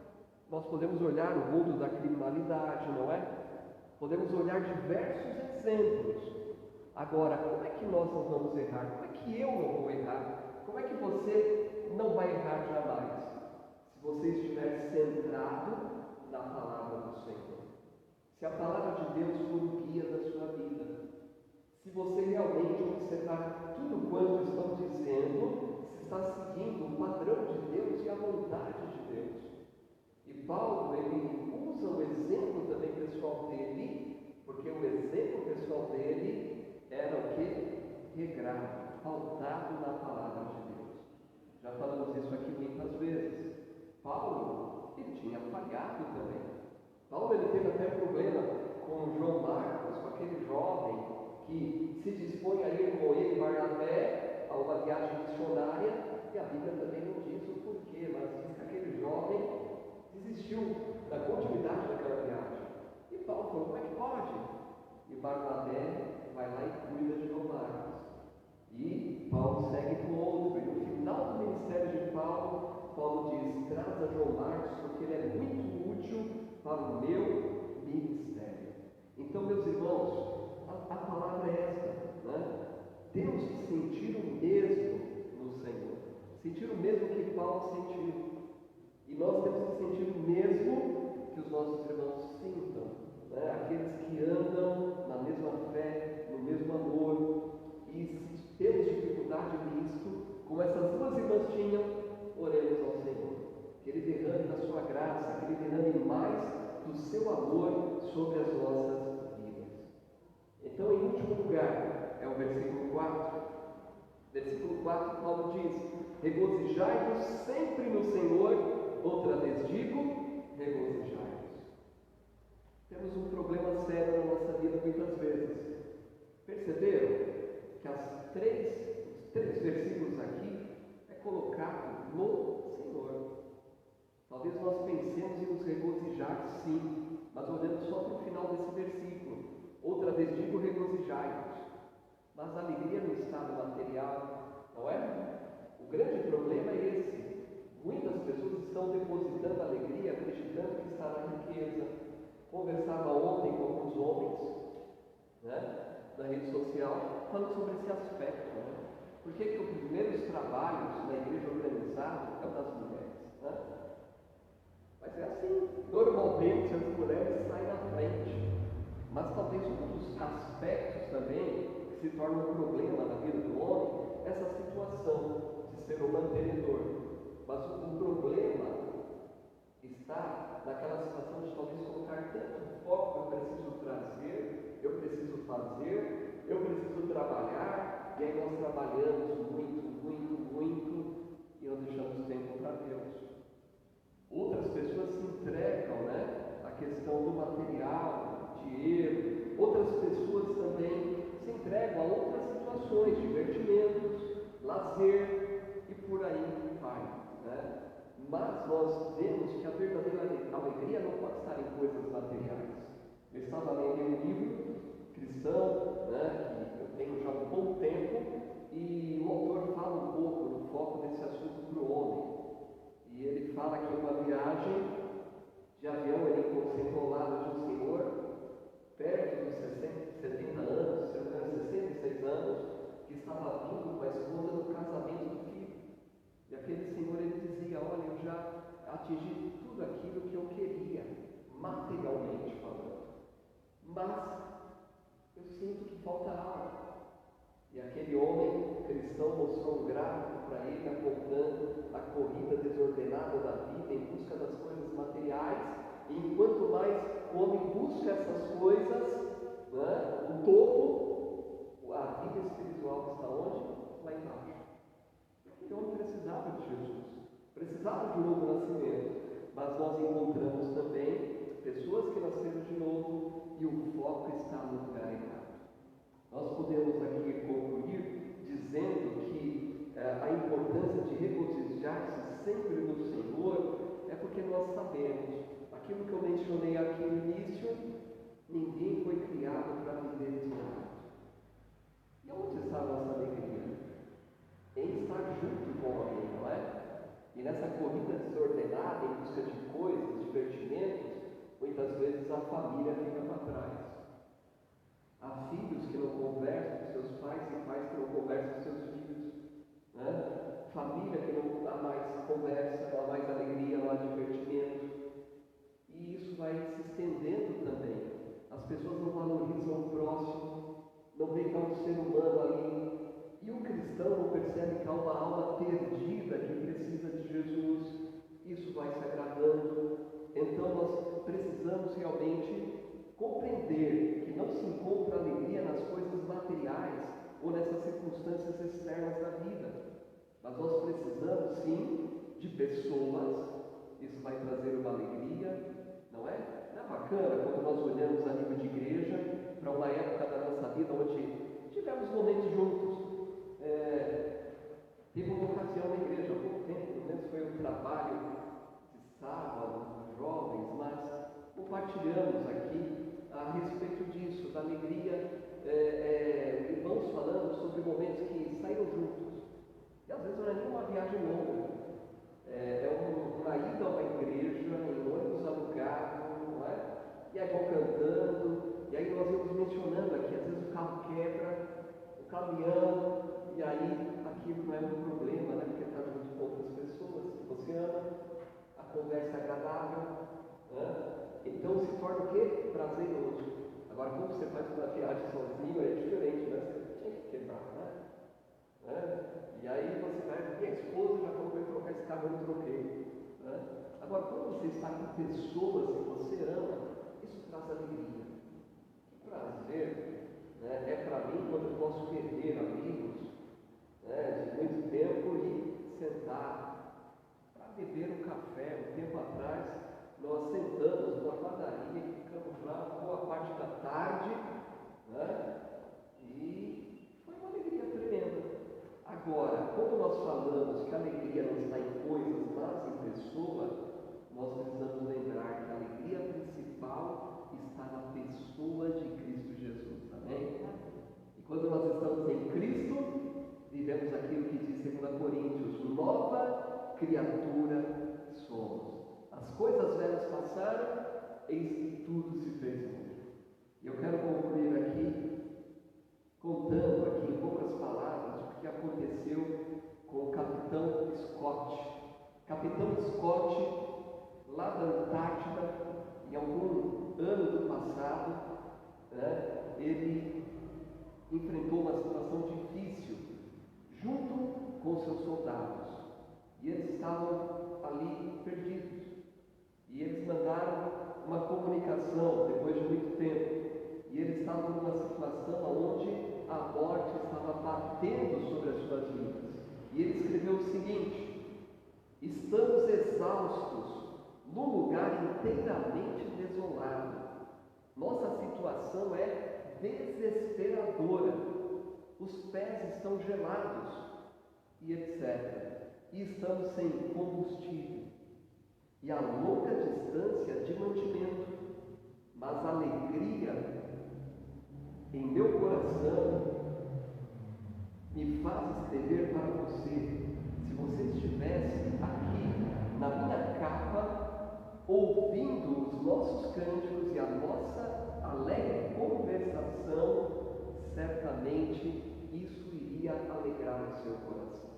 Nós podemos olhar o mundo da criminalidade, não é? Podemos olhar diversos exemplos. Agora, como é que nós não vamos errar? Como é que eu não vou errar? Como é que você não vai errar jamais? Se você estiver centrado na palavra do Senhor. Se a palavra de Deus for o guia da sua vida. Se você realmente observar tudo quanto estão dizendo, se está seguindo o padrão de Deus e a vontade de Deus. E Paulo, ele usa o exemplo também pessoal dele, porque o exemplo pessoal dele era o que? Regrado, pautado na palavra de Deus. Já falamos isso aqui muitas vezes. Paulo, ele tinha falhado também. Paulo, ele teve até problema com João Marcos, com aquele jovem que se dispõe a ir com ele, Barnabé, a uma viagem missionária, e a Bíblia também não diz o porquê, mas diz que aquele jovem desistiu da continuidade daquela viagem. E Paulo falou, como é que pode? E Barnabé vai lá e cuida de João Marcos. E Paulo segue com outro. E no final do ministério de Paulo, Paulo diz, traz a João Marcos, porque ele é muito útil para o meu ministério. Então, meus irmãos, a palavra é esta, né? Temos que sentir o mesmo no Senhor. Sentir o mesmo que Paulo sentiu. E nós temos que sentir o mesmo que os nossos irmãos sintam, né? Aqueles que andam na mesma fé, no mesmo amor. E se temos dificuldade nisto, como essas 2 irmãs tinham, oremos ao Senhor. Que Ele derrame da sua graça, que Ele derrame mais do seu amor sobre as nossas vidas. Então, em último lugar, é o versículo 4. Versículo 4, Paulo diz, regozijai-vos sempre no Senhor. Outra vez digo, regozijai-vos. Temos um problema sério na nossa vida muitas vezes. Perceberam que os 3 versículos aqui é colocado no Senhor. Talvez nós pensemos em nos regozijar, sim, mas olhando só para o final desse versículo. Outra vez digo, regozijai-vos. Mas a alegria não está no material, não é? O grande problema é esse. Muitas pessoas estão depositando alegria, acreditando que está na riqueza. Conversava ontem com alguns homens, né, na rede social, falando sobre esse aspecto. Né? Por que os primeiros trabalhos na igreja organizada é o das mulheres? Né? Mas é assim, normalmente as mulheres saem na frente. Mas talvez um dos aspectos também que se torna um problema na vida do homem é essa situação de ser o mantenedor. Mas o problema está naquela situação de talvez colocar tanto foco, eu preciso trazer, eu preciso fazer, eu preciso trabalhar, e aí nós trabalhamos muito, e não deixamos alegria não pode estar em coisas materiais. Eu estava lendo um livro cristão, né, que eu tenho já há um bom tempo, e o autor fala um pouco no foco desse assunto para o homem. E ele fala que uma viagem de avião, ele encontrou ao lado de um senhor, perto dos 70 anos, 66 anos, que estava vindo com a esposa no casamento do filho. E aquele senhor, ele dizia: olha, eu já atingi tudo aquilo que eu queria, materialmente falando, mas eu sinto que falta algo. E aquele homem cristão mostrou um gráfico para ele, apontando a corrida desordenada da vida em busca das coisas materiais. E enquanto mais o homem busca essas coisas, né, o topo, a vida espiritual está onde? Lá embaixo. Aquele homem precisava de Jesus, precisava de um novo nascimento. Mas nós encontramos também pessoas que nasceram de novo e o foco está no lugar errado. Nós podemos aqui concluir dizendo que a importância de regozijar-se sempre no Senhor é porque nós sabemos, aquilo que eu mencionei aqui no início, ninguém foi criado para viver desolado. E onde está a nossa alegria? Em estar junto com alguém, não é? E nessa corrida desordenada, em busca de coisas, divertimentos, muitas vezes a família fica para trás. Há filhos que não conversam com seus pais e pais que não conversam com seus filhos, né? Família que não há mais conversa, não há mais alegria, não há divertimento. E isso vai se estendendo também. As pessoas não valorizam o próximo, não veem que há um ser humano ali. E o cristão não percebe que há uma alma perdida que precisa de Jesus. Isso vai se agravando. Então nós precisamos realmente compreender que não se encontra alegria nas coisas materiais ou nessas circunstâncias externas da vida. Mas nós precisamos sim de pessoas. Isso vai trazer uma alegria, não é? Não é bacana quando nós olhamos a nível de igreja para uma época da nossa vida onde tivemos momentos juntos. Teve uma ocasião na igreja há pouco tempo, não lembro se foi um trabalho de sábado, jovens, mas compartilhamos aqui a respeito disso, da alegria, irmãos falando sobre momentos que saíram juntos. E às vezes não é nem uma viagem longa, uma ida a uma igreja, em ônibus alugado, não é? E aí vão cantando, e aí nós íamos mencionando aqui, às vezes o carro quebra, o caminhão, e aí aquilo não é um problema, né? Porque está junto com outras pessoas que você ama, a conversa é agradável, né? Então se torna o quê? Prazeroso. Agora, quando você faz uma viagem sozinho, é diferente, né? Você tinha que quebrar, né? E aí você vai, minha esposa já falou que vai trocar esse carro, eu não troquei, né? Agora, quando você está com pessoas que você ama, isso traz alegria. Que prazer, né? É para mim quando eu posso perder amigos, né, de muito tempo e sentar para beber um café. Um tempo atrás, nós sentamos numa padaria e ficamos lá boa parte da tarde, né? E foi uma alegria tremenda. Agora, quando nós falamos que a alegria não está em coisas, mas em pessoa, nós precisamos lembrar que a alegria principal está na pessoa de Cristo Jesus, amém? E quando nós estamos em Cristo, vivemos aquilo que diz 2 Coríntios: nova criatura somos. As coisas velhas passaram, eis que tudo se fez novo. E eu quero concluir aqui, contando aqui em poucas palavras, o que aconteceu com o capitão Scott. Capitão Scott, lá da Antártida, em algum ano do passado, né, ele enfrentou uma situação difícil junto com seus soldados, e eles estavam ali perdidos, e eles mandaram uma comunicação depois de muito tempo, e eles estavam numa situação onde a morte estava batendo sobre as suas vidas, e ele escreveu o seguinte: estamos exaustos num lugar inteiramente desolado, nossa situação é desesperadora, os pés estão gelados, e etc. E estamos sem combustível. e a longa distância de mantimento, mas alegria em meu coração me faz escrever para você. Se você estivesse aqui na minha capa, ouvindo os nossos cânticos e a nossa alegre conversação, certamente isso iria alegrar o seu coração.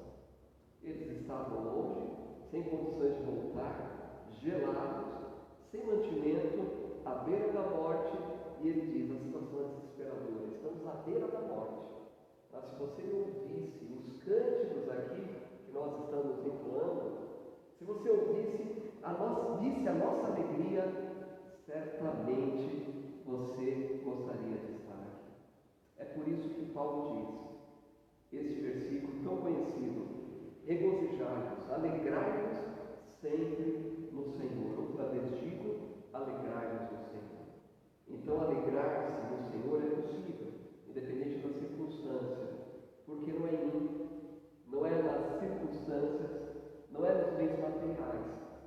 Eles estavam longe, sem condições de voltar, gelados, sem mantimento, à beira da morte, e ele diz: a situação é desesperadora, estamos à beira da morte. Mas se você ouvisse os cânticos aqui que nós estamos entoando, se você ouvisse visse a nossa alegria, certamente você gostaria de estar aqui. É por isso que Paulo diz, este versículo tão conhecido: regozijai-vos, alegrai-vos sempre no Senhor. Outra vez digo, alegrai-vos no Senhor. Então, alegrar-se no Senhor é possível, independente da circunstância, porque não é em mim, não é nas circunstâncias, não é nos bens materiais,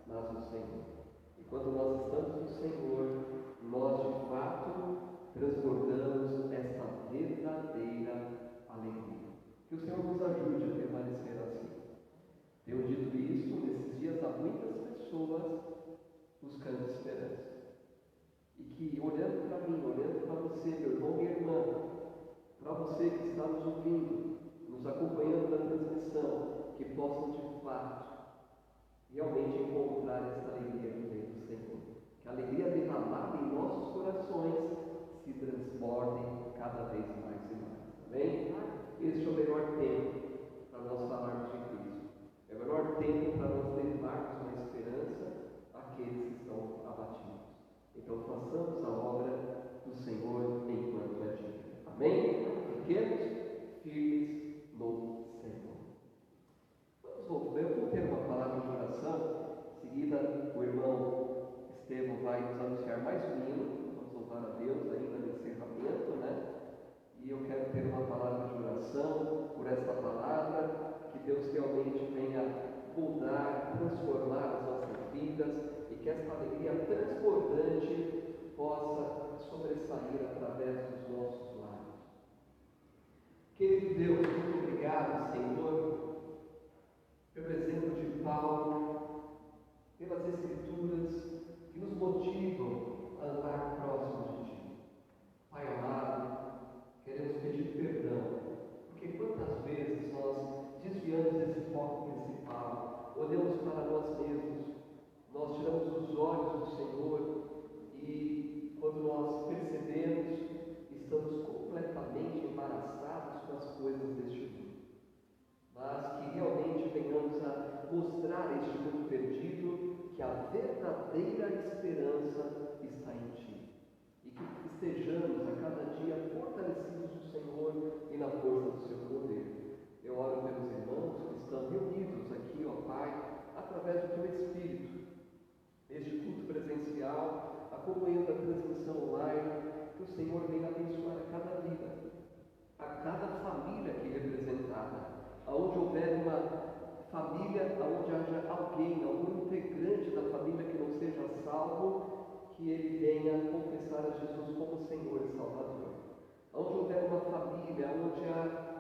mas no Senhor. E quando nós estamos no Senhor, nós de fato transbordamos esta verdadeira alegria. Que o Senhor nos ajude a permanecer assim. Tenho dito isso, nesses dias há muitas pessoas buscando esperança. E que, olhando para mim, olhando para você, meu irmão, minha irmã, para você que está nos ouvindo, nos acompanhando na transmissão, que possam de fato realmente encontrar essa alegria que vem do Senhor. Que a alegria derramada em nossos corações se transborde cada vez mais e mais. Amém? Este é o melhor tempo para nós falarmos de Cristo. É o melhor tempo para nós levarmos uma esperança àqueles que estão abatidos. Então façamos a obra do Senhor enquanto é dia. Amém? Fiquemos firmes no Senhor. Eu vou ter uma palavra de oração. Em seguida, o irmão Estevão vai nos anunciar mais um hino. Vamos louvar a Deus ainda no encerramento, né? E eu quero ter uma palavra de oração por esta palavra, que Deus realmente venha mudar, transformar as nossas vidas, e que esta alegria transbordante possa sobressair através dos nossos lábios. Querido Deus, muito obrigado, Senhor, pelo exemplo de Paulo, pelas Escrituras que nos motivam a andar próximo de Ti. Pai amado, queremos pedir perdão, porque quantas vezes nós desviamos desse foco principal, olhamos para nós mesmos, nós tiramos os olhos do Senhor e, quando nós percebemos, estamos completamente embaraçados com as coisas deste mundo. Mas que realmente venhamos a mostrar a este mundo perdido que a verdadeira esperança está em Ti. E que estejamos a cada dia fortalecidos no Senhor e na força do Seu poder. Eu oro pelos irmãos que estão reunidos aqui, ó Pai, através do Teu Espírito, neste culto presencial, acompanhando a transmissão online, que o Senhor venha abençoar a cada vida, a cada família aqui representada, aonde houver uma família, aonde haja alguém, algum integrante da família que não seja salvo, que ele venha confessar a Jesus como Senhor e Salvador. Onde houver uma família, onde há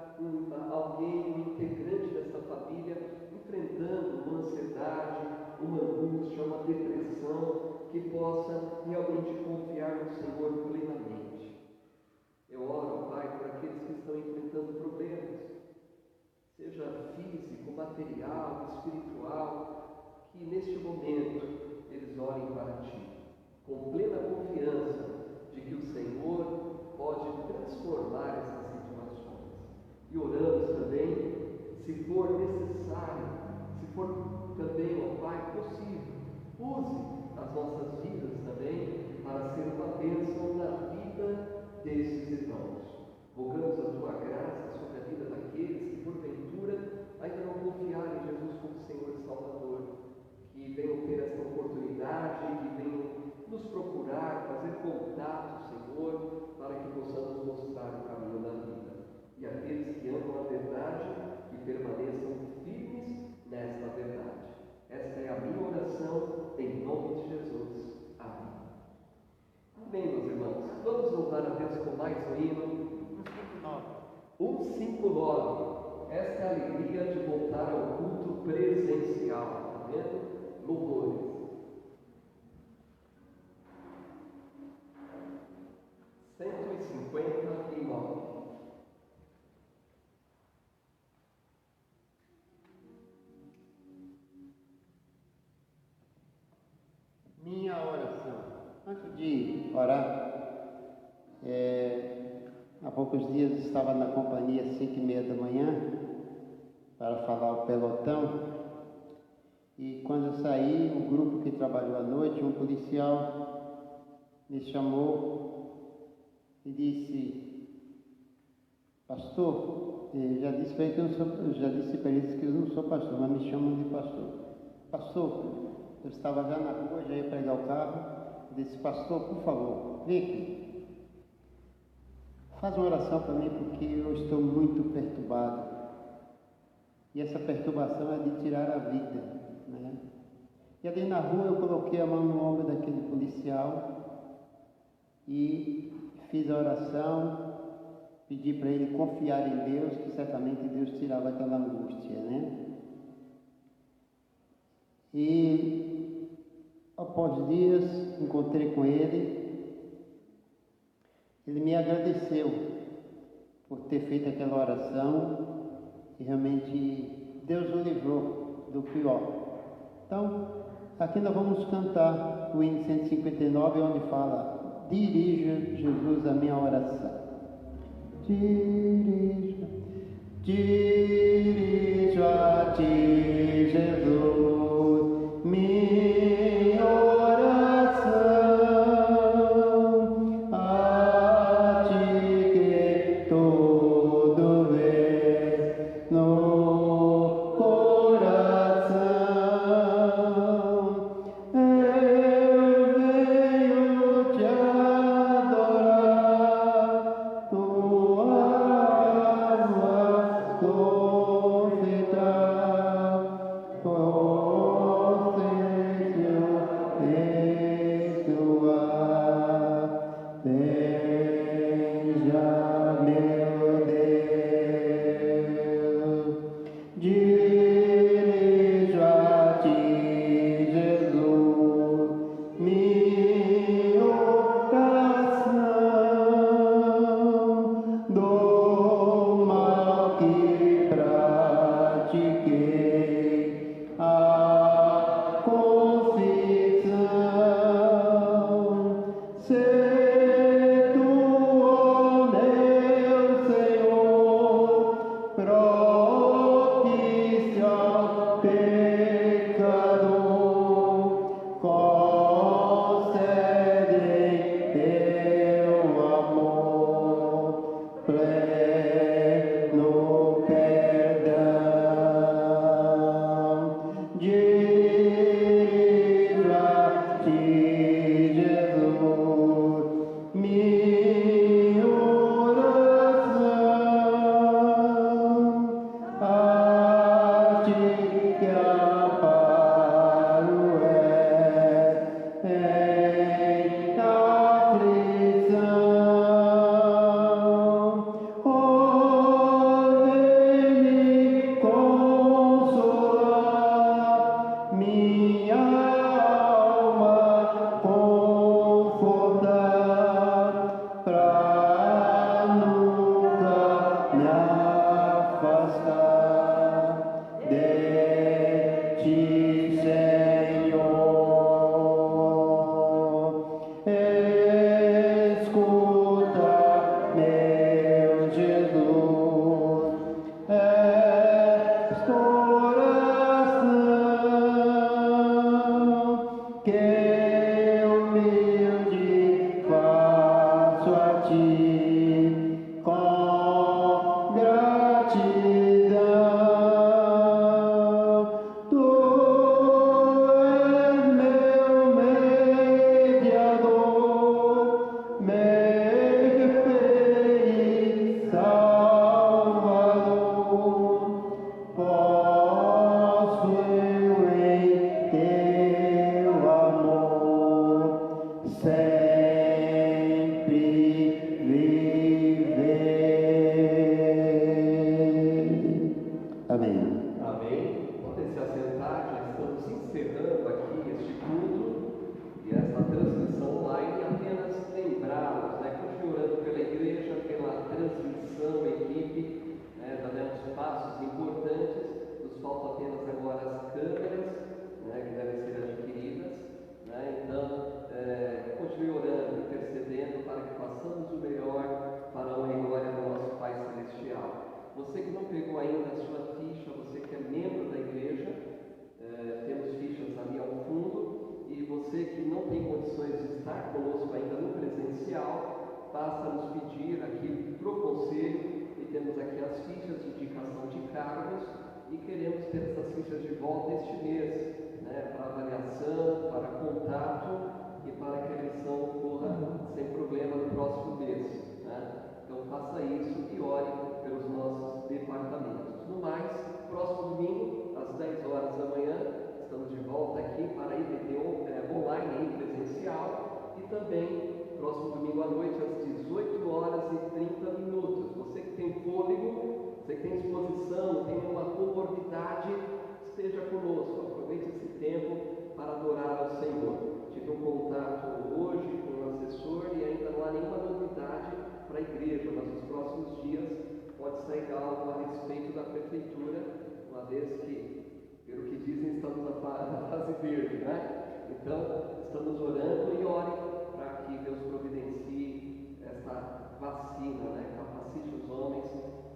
alguém, um integrante dessa família, enfrentando uma ansiedade, uma angústia, uma depressão, que possa realmente confiar no Senhor plenamente. Eu oro, Pai, por aqueles que estão enfrentando problemas, seja físico, material, espiritual, que neste momento eles olhem para Ti, com plena confiança de que o Senhor pode transformar essas situações. E oramos também, se for necessário, se for também, ó Pai, possível, use as nossas vidas também para ser uma bênção na vida desses irmãos. Rogamos a Tua graça sobre a vida daqueles que, porventura, ainda não confiaram em Jesus como Senhor e Salvador, que venham ter essa oportunidade, que venham nos procurar, fazer contato, Senhor, para que possamos mostrar o caminho da vida. E aqueles que amam a verdade, que permaneçam firmes nesta verdade. Esta é a minha oração em 5:9. Esta é a alegria de voltar ao culto presencial. Tá vendo? Louvores. 159. Minha oração. Antes de orar, há poucos dias estava na companhia às 5:30 da manhã para falar o pelotão. E quando eu saí, o grupo que trabalhou à noite, um policial me chamou e disse: pastor, eu já disse para ele que eu não sou pastor, mas me chamam de pastor. Pastor, eu estava já na rua, já ia pegar o carro. Eu disse: pastor, por favor, vem aqui. Faz uma oração para mim, porque eu estou muito perturbado. E essa perturbação é de tirar a vida, né? E ali na rua eu coloquei a mão no ombro daquele policial e fiz a oração, pedi para ele confiar em Deus, que certamente Deus tirava aquela angústia, né? E após dias encontrei com ele. Ele me agradeceu por ter feito aquela oração e realmente Deus o livrou do pior. Então, aqui nós vamos cantar o hino 159, onde fala: dirija, Jesus, a minha oração. Dirija a ti, Jesus, minha oração, a ti que tudo vês no coração. Eu venho te adorar, tua alma confessar, consciência exuar. Veja, meu Deus, dirijo a ti, Jesus, minha oração, do mal que pratiquei, a confissão. Sê tu, ó meu Senhor, propício ao pecador, concede teu amor, pleno perdão. e queremos ter essas fichas de volta este mês, né, para avaliação, para contato e para que a eleição ocorra sem problema no próximo mês, né? Então faça isso e ore pelos nossos departamentos. No mais, próximo domingo, às 10 horas da manhã, estamos de volta aqui para a IBD online e presencial, e também próximo domingo à noite, às 18 horas e 30 minutos. Você que tem fôlego, você que tem disposição, tem uma comorbidade, esteja conosco, aproveite esse tempo para adorar ao Senhor. Tive um contato hoje com um assessor e ainda não há nenhuma novidade para a igreja, mas nos próximos dias pode sair algo a respeito da prefeitura, uma vez que, pelo que dizem, estamos na fase verde, né? Então, estamos orando e orem para que Deus providencie essa vacina, né? Capacite os homens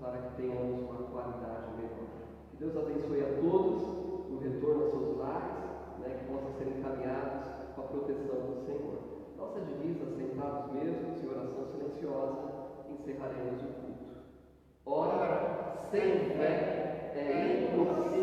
para que tenhamos uma qualidade melhor. Que Deus abençoe a todos no retorno aos seus lares, né? Que possam ser encaminhados com a proteção do Senhor. Nossa divisa, sentados mesmos, em oração silenciosa, encerraremos o culto. Ora, sem fé é impossível